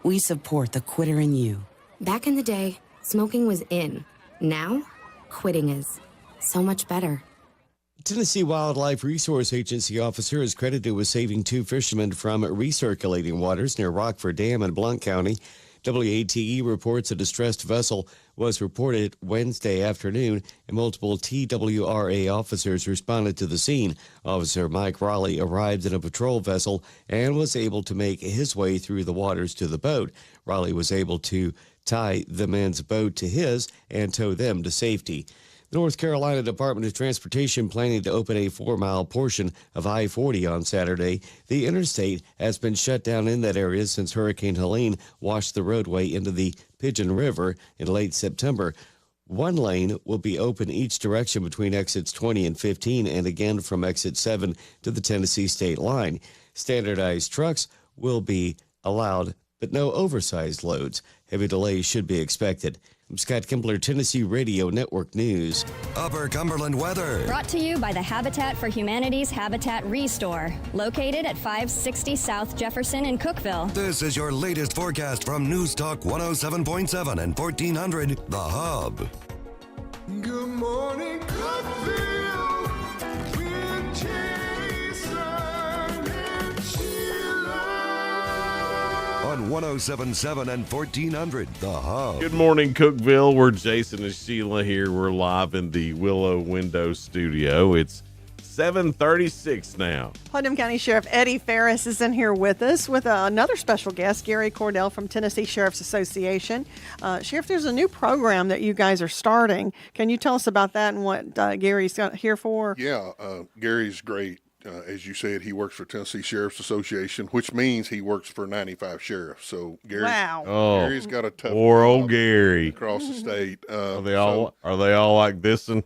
We support the quitter in you. Back in the day, smoking was in. Now, quitting is. So much better. Tennessee Wildlife Resource Agency officer is credited with saving 2 fishermen from recirculating waters near Rockford Dam in Blount County. WATE reports a distressed vessel was reported Wednesday afternoon, and multiple TWRA officers responded to the scene. Officer Mike Raleigh arrived in a patrol vessel and was able to make his way through the waters to the boat. Raleigh was able to tie the men's boat to his and tow them to safety. The North Carolina Department of Transportation planning to open a 4-mile portion of I-40 on Saturday. The interstate has been shut down in that area since Hurricane Helene washed the roadway into the Pigeon River in late September. 1 lane will be open each direction between exits 20 and 15 and again from exit 7 to the Tennessee state line. Standardized trucks will be allowed, but no oversized loads. Heavy delays should be expected. I'm Scott Kimbler, Tennessee Radio Network News. Upper Cumberland weather. Brought to you by the Habitat for Humanity's Habitat Restore, located at 560 South Jefferson in Cookeville. This is your latest forecast from News Talk 107.7 and 1400, The Hub. Good morning, Cookeville, with Jason and Sheila. On 107.7 and 1400, The Hub. Good morning, Cookeville. We're Jason and Sheila here. We're live in the Willow Window Studio. It's 7:36 now. Putnam County Sheriff Eddie Ferris is in here with us with another special guest, Gary Cordell from Tennessee Sheriff's Association. Sheriff, there's a new program that you guys are starting. Can you tell us about that and what Gary's here for? Yeah, Gary's great. As you said, he works for Tennessee Sheriff's Association, which means he works for 95 sheriffs. So Gary's got a tough poor old Gary across the state. Are they all like this one?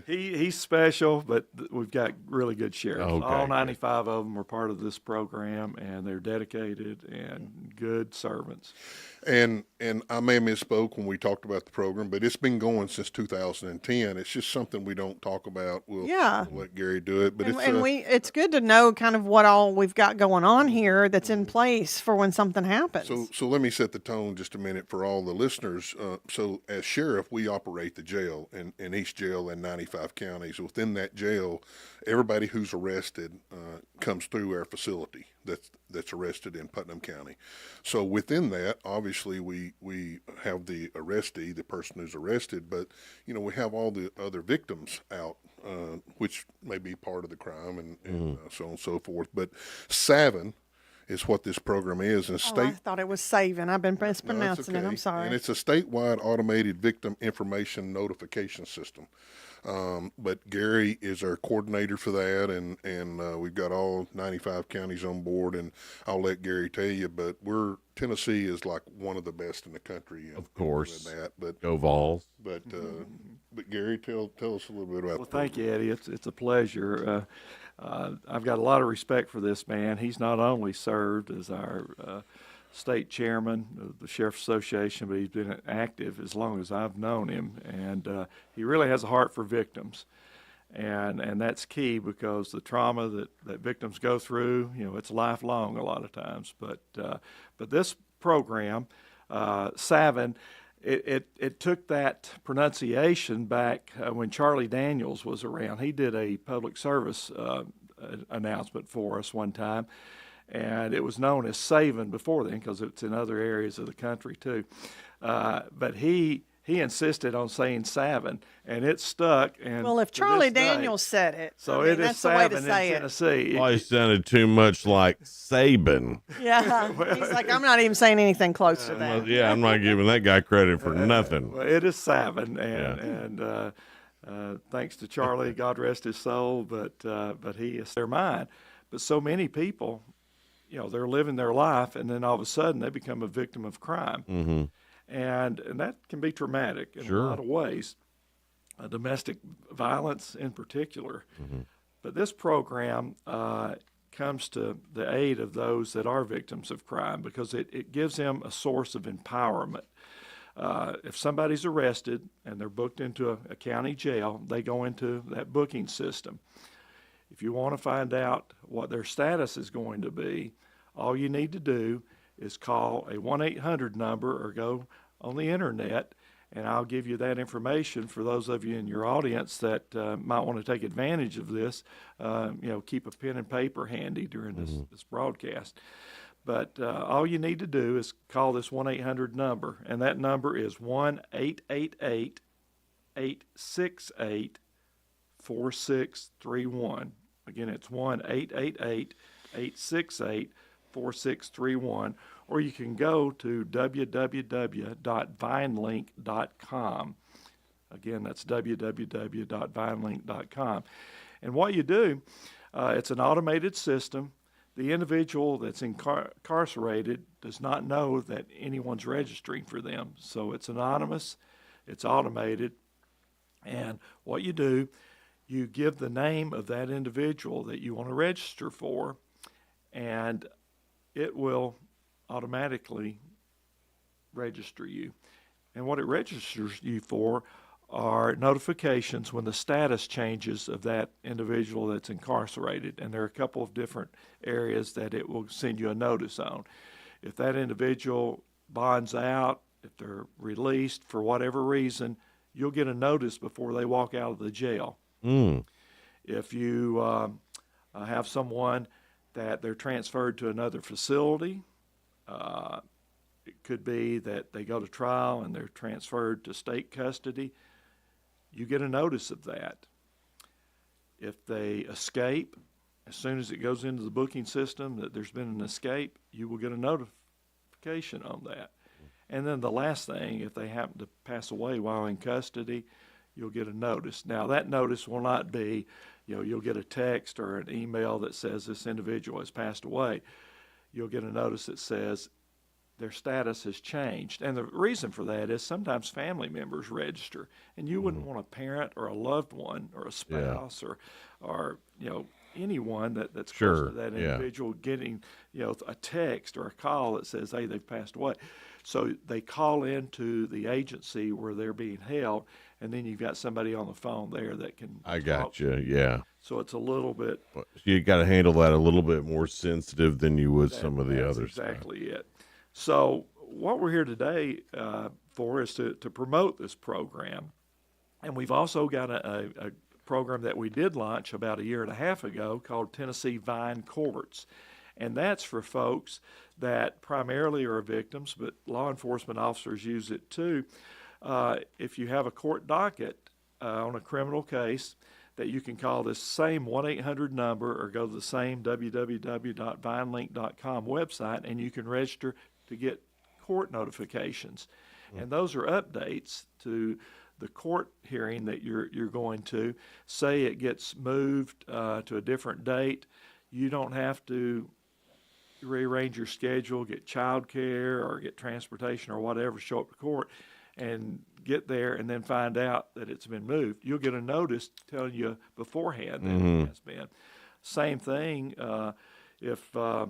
He's special, but we've got really good sheriffs. Okay. All 95 of them are part of this program, and they're dedicated and good servants. And I may have misspoke when we talked about the program, but it's been going since 2010. It's just something we don't talk about. We'll let Gary do it. But it's good to know kind of what all we've got going on here that's in place for when something happens. So let me set the tone just a minute for all the listeners. So as sheriff, we operate the jail in each jail in 95 counties. Within that jail, everybody who's arrested comes through our facility that's arrested in Putnam County. So within that, obviously we have the arrestee, the person who's arrested, but we have all the other victims out, which may be part of the crime and so on and so forth. But SAVN is what this program is. And I thought it was saving. I've been mispronouncing it. I'm sorry. And it's a statewide automated victim information notification system. But Gary is our coordinator for that, and we've got all 95 counties on board, and I'll let Gary tell you, but Tennessee is like one of the best in the country. Of course. That, but go Vols. But Gary, tell us a little bit about. Well, thank you, Eddie. It's a pleasure. I've got a lot of respect for this man. He's not only served as our state chairman of the Sheriff's Association, but he's been active as long as I've known him, and he really has a heart for victims, and that's key because the trauma that victims go through, it's lifelong a lot of times. But this program, SAVN, it took that pronunciation back when Charlie Daniels was around. He did a public service announcement for us one time, and it was known as SAVN before then because it's in other areas of the country too. But he insisted on saying SAVN, and it stuck. And well, if Charlie Daniels said it, so it is SAVN in Tennessee. Well, it sounded too much like Saban. Yeah, he's like, I'm not even saying anything close to that. Yeah, I'm not giving that guy credit for nothing. Well, it is SAVN, and thanks to Charlie, God rest his soul, but he is their mind. But so many people, they're living their life, and then all of a sudden they become a victim of crime. Mm-hmm. And that can be traumatic in a lot of ways, domestic violence in particular. Mm-hmm. But this program comes to the aid of those that are victims of crime because it gives them a source of empowerment. if somebody's arrested and they're booked into a county jail, they go into that booking system. If you want to find out what their status is going to be, all you need to do is call a 1-800 number or go on the internet, and I'll give you that information for those of you in your audience that might want to take advantage of this. Keep a pen and paper handy during this broadcast. But all you need to do is call this 1-800 number, and that number is 1-888-868-4631. Again, it's 1-888-868-4631, or you can go to www.vinelink.com. Again, that's www.vinelink.com. And what you do, it's an automated system. The individual that's incarcerated does not know that anyone's registering for them. So it's anonymous, it's automated, and what you do, you give the name of that individual that you want to register for, and it will automatically register you. And what it registers you for are notifications when the status changes of that individual that's incarcerated. And there are a couple of different areas that it will send you a notice on. If that individual bonds out, if they're released for whatever reason, you'll get a notice before they walk out of the jail. If you have someone that they're transferred to another facility, it could be that they go to trial and they're transferred to state custody, you get a notice of that. If they escape, as soon as it goes into the booking system that there's been an escape, you will get a notification on that. And then the last thing, if they happen to pass away while in custody, you'll get a notice. Now, that notice will not be, you'll get a text or an email that says this individual has passed away. You'll get a notice that says their status has changed. And the reason for that is sometimes family members register, and you wouldn't want a parent or a loved one or a spouse or anyone that's close to that individual getting, a text or a call that says, hey, they've passed away. So they call into the agency where they're being held, and then you've got somebody on the phone there that can talk. So it's a little bit. You got to handle that a little bit more sensitive than you would some of the others. Exactly it. So what we're here today for is to promote this program. And we've also got a program that we did launch about a year and a half ago called Tennessee Vine Courts. And that's for folks that primarily are victims, but law enforcement officers use it too. If you have a court docket on a criminal case, that you can call this same 1-800 number or go to the same www.vinelink.com website, and you can register to get court notifications. And those are updates to the court hearing that you're going to. Say it gets moved to a different date, you don't have to rearrange your schedule, get child care or get transportation or whatever, show up to court and get there and then find out that it's been moved. You'll get a notice telling you beforehand that it has been. Same thing if law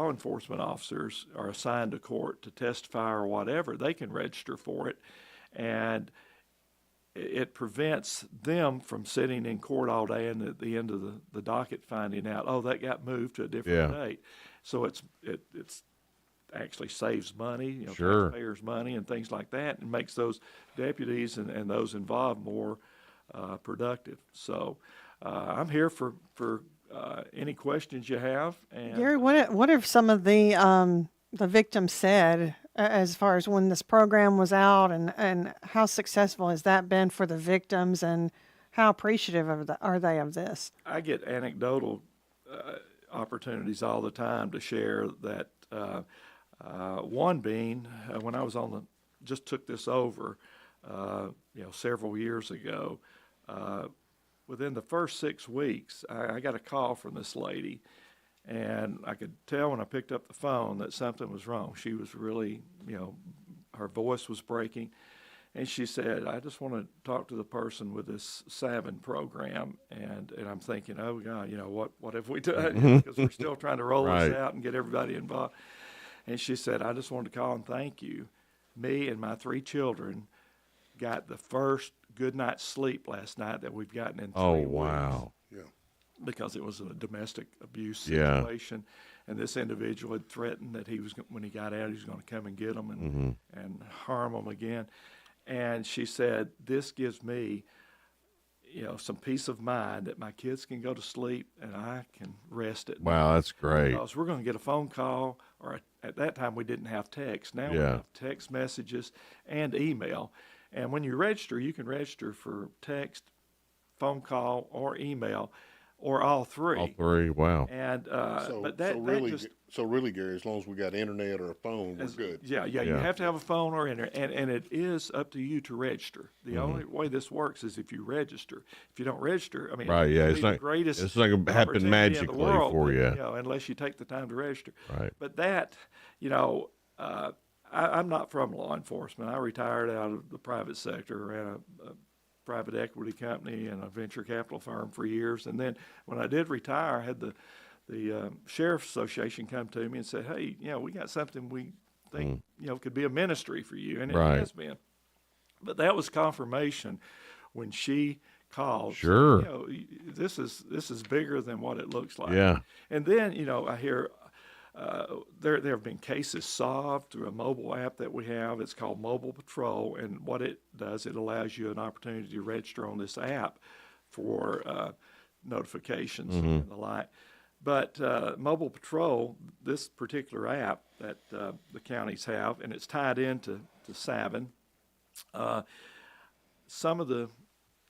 enforcement officers are assigned to court to testify or whatever, they can register for it, and it prevents them from sitting in court all day and at the end of the docket finding out, oh, that got moved to a different date. So it's actually saves money, taxpayers' money and things like that, and makes those deputies and those involved more productive. So I'm here for any questions you have. And Gary, what have some of the victims said as far as when this program was out, and how successful has that been for the victims, and how appreciative are they of this? I get anecdotal opportunities all the time to share that. One being when I was just took this over, several years ago. Within the first 6 weeks, I got a call from this lady, and I could tell when I picked up the phone that something was wrong. She was really, her voice was breaking. And she said, I just want to talk to the person with this Savin program. And I'm thinking, oh, God, what have we done? Because we're still trying to roll this out and get everybody involved. And she said, I just wanted to call and thank you me and my 3 children got the first good night's sleep last night that we've gotten in 3 weeks. Wow. Yeah. Because it was a domestic abuse Yeah. situation, and this individual had threatened that he was, when he got out, he was going to come and get them and harm them again. And she said, "This gives me, some peace of mind that my kids can go to sleep and I can rest at night." Wow, that's great. Because we're going to get a phone call, or at that time we didn't have text. Now we Yeah. have text messages and email. And when you register, you can register for text, phone call, or email, or all 3. All 3, wow. And but so really, Gary, as long as we got internet or a phone, we're good. Yeah. You have to have a phone or internet, and it is up to you to register. The only way this works is if you register. If you don't register, I mean, Right, yeah, it's the greatest. it's not gonna happen opportunity in the magically world, for but, you. unless you take the time to register. Right. But that, I'm not from law enforcement. I retired out of the private sector, ran a private equity company and a venture capital firm for years. And then when I did retire, I had the Sheriff's Association come to me and said, "Hey, we got something we think, could be a ministry for you." And it Right. has been. But that was confirmation when she called. Sure. saying, this is bigger than what it looks like. Yeah. And then, I hear there have been cases solved through a mobile app that we have. It's called Mobile Patrol, and what it does, it allows you an opportunity to register on this app for notifications and the like. But Mobile Patrol, this particular app that the counties have, and it's tied into Savin, some of the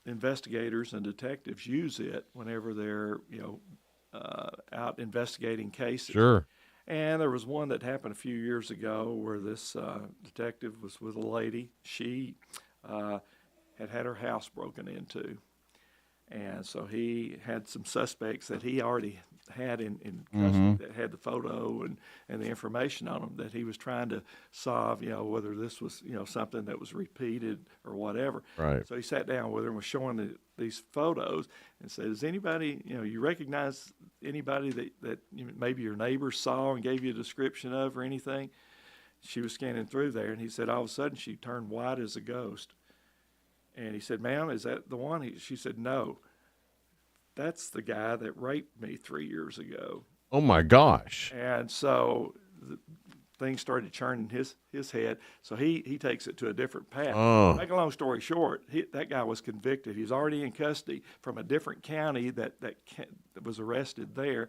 investigators and detectives use it whenever they're out investigating cases. Sure. And there was one that happened a few years ago where this detective was with a lady. She had her house broken into. And so he had some suspects that he already had in custody that had the photo and the information on them that he was trying to solve, whether this was, something that was repeated or whatever. Right. So he sat down with her and was showing these photos and said, "Does anybody, you recognize anybody that maybe your neighbor saw and gave you a description of or anything?" She was scanning through there, and he said all of a sudden she turned white as a ghost. And he said, "Ma'am, is that the one?" She said, "No, that's the guy that raped me 3 years ago." Oh my gosh. And so things started churning his head. So he takes it to a different path. Oh. Make a long story short, that guy was convicted. He's already in custody from a different county that was arrested there.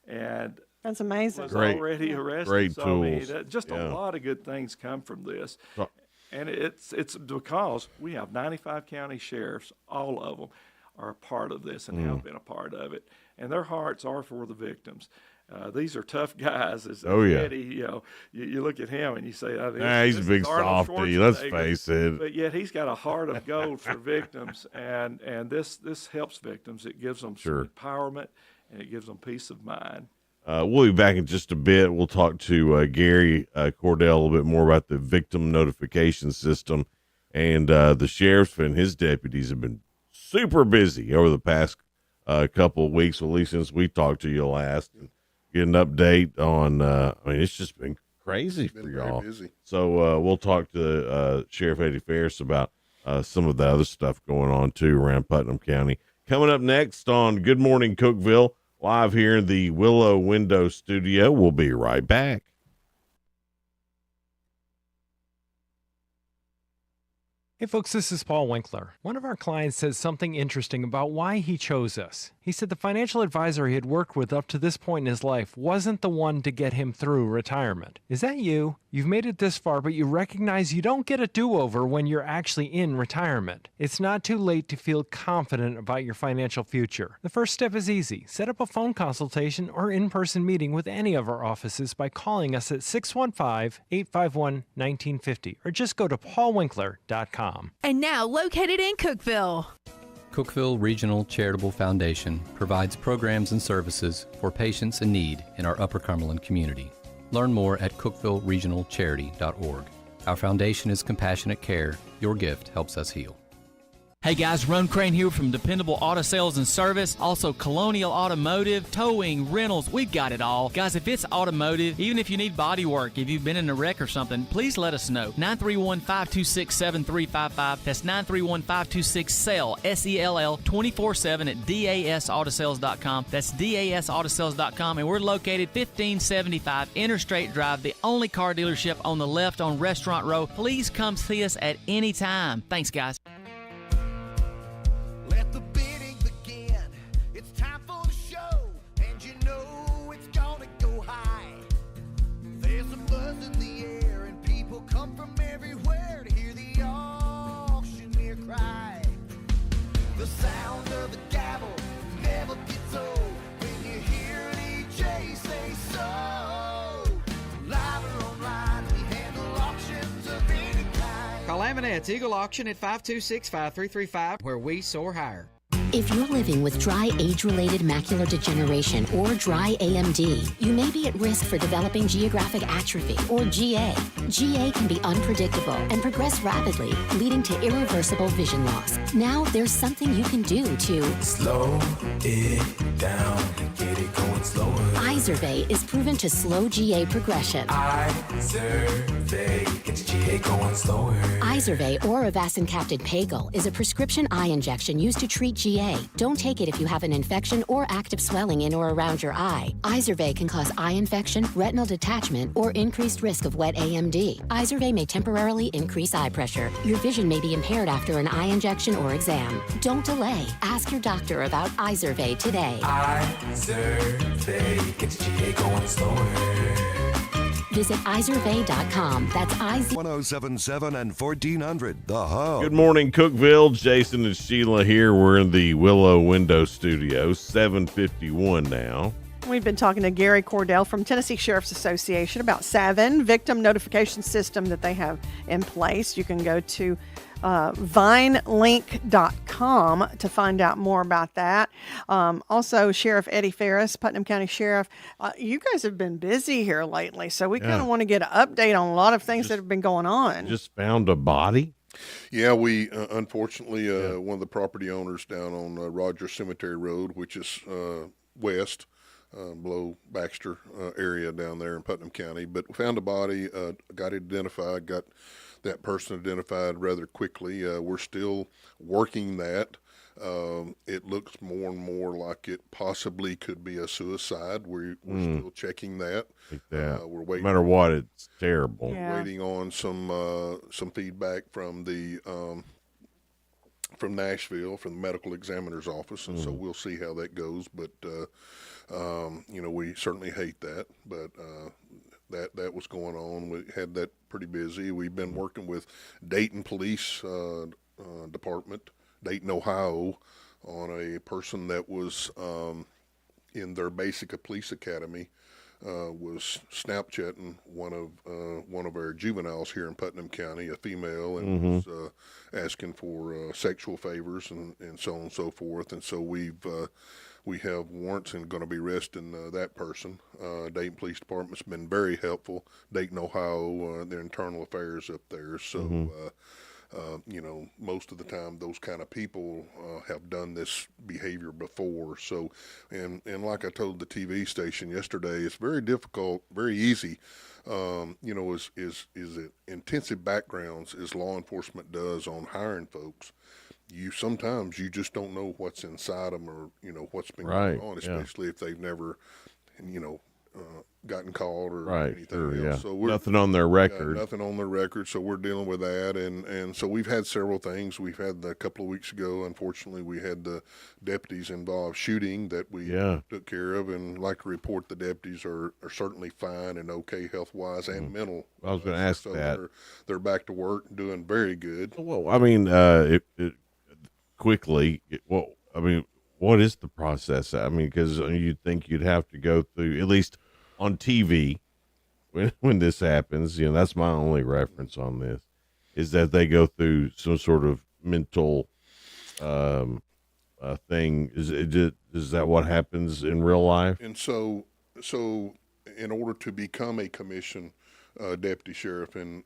And that's amazing. Was already arrested. Great so, tools. I mean, just a lot of good things come from this. So- And it's because we have 95 county sheriffs, all of them are a part of this and have been a part of it. And their hearts are for the victims. These are tough guys. Eddie, you look at him and you say, he's a big softy, let's face it. But yet he's got a heart of gold for victims. And this helps victims. It gives them some empowerment, and it gives them peace of mind. We'll be back in just a bit. We'll talk to Gary Cordell a little bit more about the victim notification system. And the sheriff and his deputies have been super busy over the past couple of weeks, at least since we talked to you last, and get an update on, it's just been crazy for y'all. Busy. So we'll talk to Sheriff Eddie Ferris about some of the other stuff going on, too, around Putnam County. Coming up next on Good Morning Cookeville, live here in the Willow Window Studio. We'll be right back. Hey folks, this is Paul Winkler. One of our clients said something interesting about why he chose us. He said the financial advisor he had worked with up to this point in his life wasn't the one to get him through retirement. Is that you? You've made it this far, but you recognize you don't get a do-over when you're actually in retirement. It's not too late to feel confident about your financial future. The first step is easy. Set up a phone consultation or in-person meeting with any of our offices by calling us at 615-851-1950 or just go to paulwinkler.com. And now located in Cookeville. Cookeville Regional Charitable Foundation provides programs and services for patients in need in our Upper Cumberland community. Learn more at cookevilleregionalcharity.org. Our foundation is compassionate care. Your gift helps us heal. Hey guys, Ron Crane here from Dependable Auto Sales and Service, also Colonial Automotive, towing, rentals, we've got it all. Guys, if it's automotive, even if you need body work, if you've been in a wreck or something, please let us know. 931-526-7355. That's 931-526-SELL, S-E-L-L, 24/7 at dasautosales.com. That's dasautosales.com, and we're located 1575 Interstate Drive, the only car dealership on the left on Restaurant Row. Please come see us at any time. Thanks, guys. Let the bidding begin. It's time for the show, and you know it's gonna go high. There's a buzz in the air, and people come from everywhere to hear the auctioneer cry. The sound of the gavel never gets old when you hear an EJ say so. Live or online, we handle auctions of any kind. Call Amanette's Eagle Auction at 526-5335, where we soar higher. If you're living with dry age-related macular degeneration or dry AMD, you may be at risk for developing geographic atrophy or GA. GA can be unpredictable and progress rapidly, leading to irreversible vision loss. Now there's something you can do to slow it down and get it going slower. Izervay is proven to slow GA progression. Izervay gets GA going slower. Izervay or avacincaptad pagel is a prescription eye injection used to treat GA. Don't take it if you have an infection or active swelling in or around your eye. Izervay can cause eye infection, retinal detachment, or increased risk of wet AMD. Izervay may temporarily increase eye pressure. Your vision may be impaired after an eye injection or exam. Don't delay. Ask your doctor about Izervay today. Izervay gets GA going slower. Visit Izervay.com. That's 1077 and 1400, The Hub. Good morning, Cookeville. Jason and Sheila here. We're in the Willow Window Studio, 751 now. We've been talking to Gary Cordell from Tennessee Sheriff's Association about SAVIN, victim notification system that they have in place. You can go to vinelink.com to find out more about that. Also, Sheriff Eddie Ferris, Putnam County Sheriff, you guys have been busy here lately, so we kind of want to get an update on a lot of things that have been going on. Just found a body? Yeah, we unfortunately, one of the property owners down on Rogers Cemetery Road, which is west, below Baxter area down there in Putnam County, but we found a body, got it identified, got that person identified rather quickly. We're still working that. It looks more and more like it possibly could be a suicide. We're still checking that. We're waiting. No matter what, it's terrible. Waiting on some feedback from the from Nashville, from the medical examiner's office, and so we'll see how that goes. But we certainly hate that. But that was going on. We had that pretty busy. We've been working with Dayton Police Department, Dayton, Ohio, on a person that was in their basic police academy, was Snapchatting one of our juveniles here in Putnam County, a female, and was asking for sexual favors and so on and so forth. And so we have warrants and going to be arresting that person. Dayton Police Department's been very helpful. Dayton, Ohio, their internal affairs up there. So, most of the time those kind of people have done this behavior before. So, and like I told the TV station yesterday, it's very difficult, very easy. Is it intensive backgrounds as law enforcement does on hiring folks. Sometimes you just don't know what's inside them or, what's been going on, especially if they've never, gotten caught or anything else. So nothing on their record. Nothing on their record. So we're dealing with that. And so we've had several things. We've had a couple of weeks ago, unfortunately, we had the deputies involved shooting that we took care of. And I'd like to report the deputies are certainly fine and okay health-wise and mental. I was going to ask that. They're back to work, doing very good. Well, I mean, what is the process? I mean, because you'd think you'd have to go through, at least on TV, when this happens, that's my only reference on this, is that they go through some sort of mental thing. Is that what happens in real life? And so in order to become a commission deputy sheriff in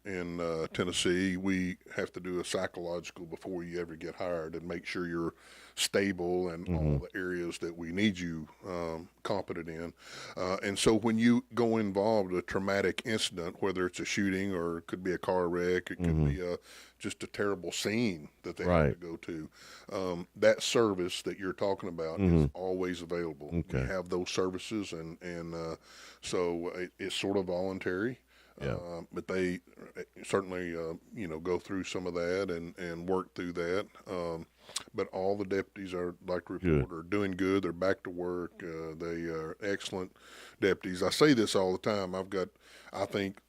Tennessee. We have to do a psychological before you ever get hired and make sure you're stable in all the areas that we need you competent in. And so when you go involved in a traumatic incident, whether it's a shooting or it could be a car wreck, it could be just a terrible scene that they have to go to, that service that you're talking about is always available. We have those services, and so it's sort of voluntary. But they certainly, go through some of that and work through that. But all the deputies are, like to report, are doing good. They're back to work. They are excellent deputies. I say this all the time. I think,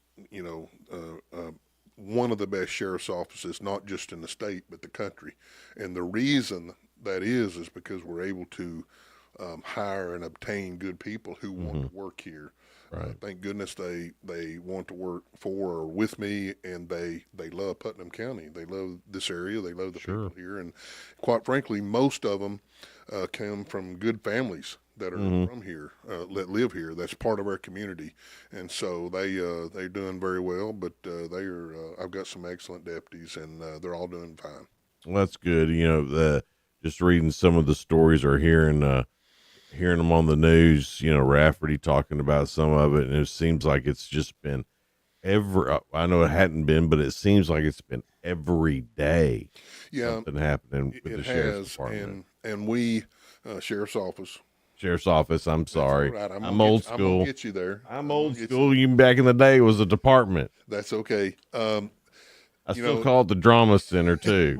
one of the best sheriff's offices, not just in the state, but the country. And the reason that is because we're able to hire and obtain good people who want to work here. Right. Thank goodness they want to work for or with me, and they love Putnam County. They love this area. They love the people here, and quite frankly, most of them come from good families that are from here, that live here. That's part of our community, and so they're doing very well. But I've got some excellent deputies, and they're all doing fine. Well, that's good. Just reading some of the stories or hearing them on the news, Rafferty talking about some of it, and it seems like it's just been I know it hadn't been, but it seems like it's been every day. Yeah, something happening with the sheriff's department. And we, sheriff's office. I'm sorry. Right. I'm old school. I'm gonna get you there. I'm old school. Even back in the day, it was a department. That's okay. I still call it the drama center too.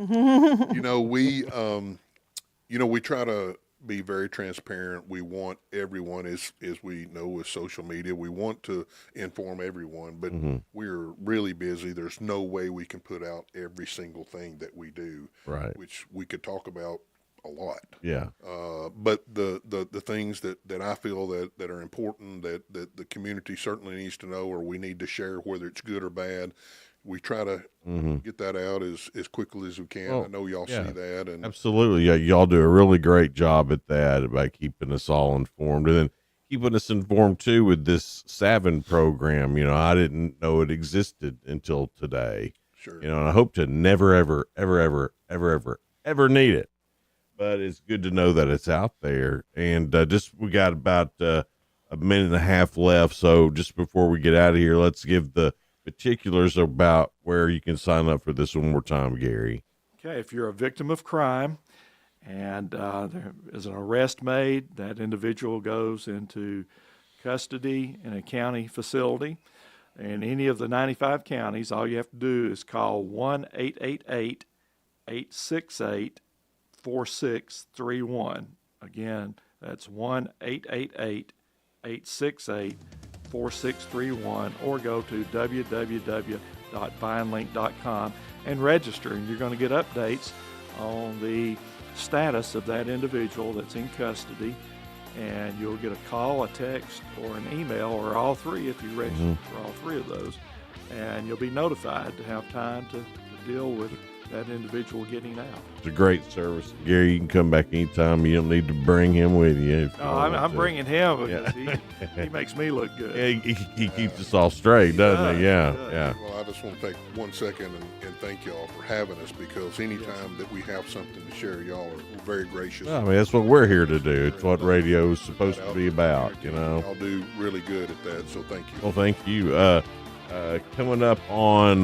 We try to be very transparent. We want everyone, as we know with social media, we want to inform everyone, but we're really busy. There's no way we can put out every single thing that we do, right? Which we could talk about a lot. Yeah. But the things that I feel that are important, that the community certainly needs to know, or we need to share, whether it's good or bad, we try to get that out as quickly as we can. I know y'all see that. And absolutely. Yeah, y'all do a really great job at that by keeping us all informed, and then keeping us informed too with this Savin program. I didn't know it existed until today. Sure. And I hope to never, ever, ever, ever, ever, ever, ever need it. But it's good to know that it's out there. And we got about a minute and a half left. So just before we get out of here, let's give the particulars about where you can sign up for this one more time, Gary. Okay, if you're a victim of crime and there is an arrest made, that individual goes into custody in a county facility. In any of the 95 counties, all you have to do is call 1-888-868-4631. Again, that's 1-888-868-4631, or go to www.vinelink.com and register, and you're going to get updates on the status of that individual that's in custody, and you'll get a call, a text, or an email, or all three if you register for all three of those, and you'll be notified to have time to deal with that individual getting out. It's a great service, Gary. You can come back anytime. You don't need to bring him with you. No, I'm bringing him because he makes me look good. Yeah, he keeps us all straight, doesn't he? Yeah. Well, I just want to take 1 second and thank y'all for having us, because anytime that we have something to share, y'all are very gracious. I mean, that's what we're here to do. It's what radio is supposed to be about, Y'all do really good at that, so thank you. Well, thank you. Coming up on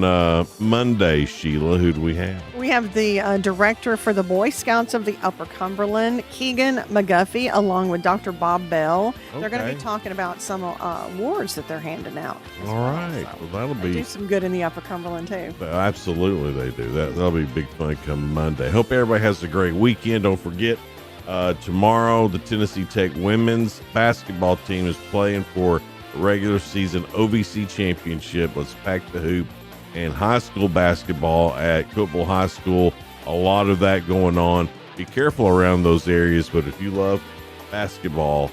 Monday, Sheila, who do we have? We have the director for the Boy Scouts of the Upper Cumberland, Keegan McGuffey, along with Dr. Bob Bell. Okay. They're going to be talking about some awards that they're handing out. All right. Well, that'll be... They do some good in the Upper Cumberland, too. Absolutely, they do. That'll be big fun come Monday. Hope everybody has a great weekend. Don't forget, tomorrow, the Tennessee Tech women's basketball team is playing for regular season OVC championship. Let's pack the hoop. And high school basketball at Cookeville High School, a lot of that going on. Be careful around those areas, but if you love basketball,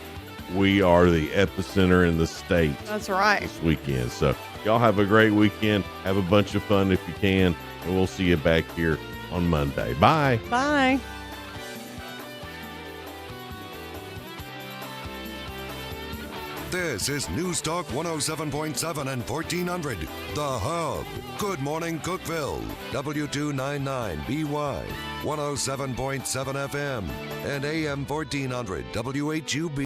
we are the epicenter in the state. That's right. This weekend. So y'all have a great weekend. Have a bunch of fun if you can, and we'll see you back here on Monday. Bye. Bye. This is News Talk 107.7 and 1400, The Hub. Good morning, Cookeville. W299BY, 107.7 FM, and AM 1400, WHUB.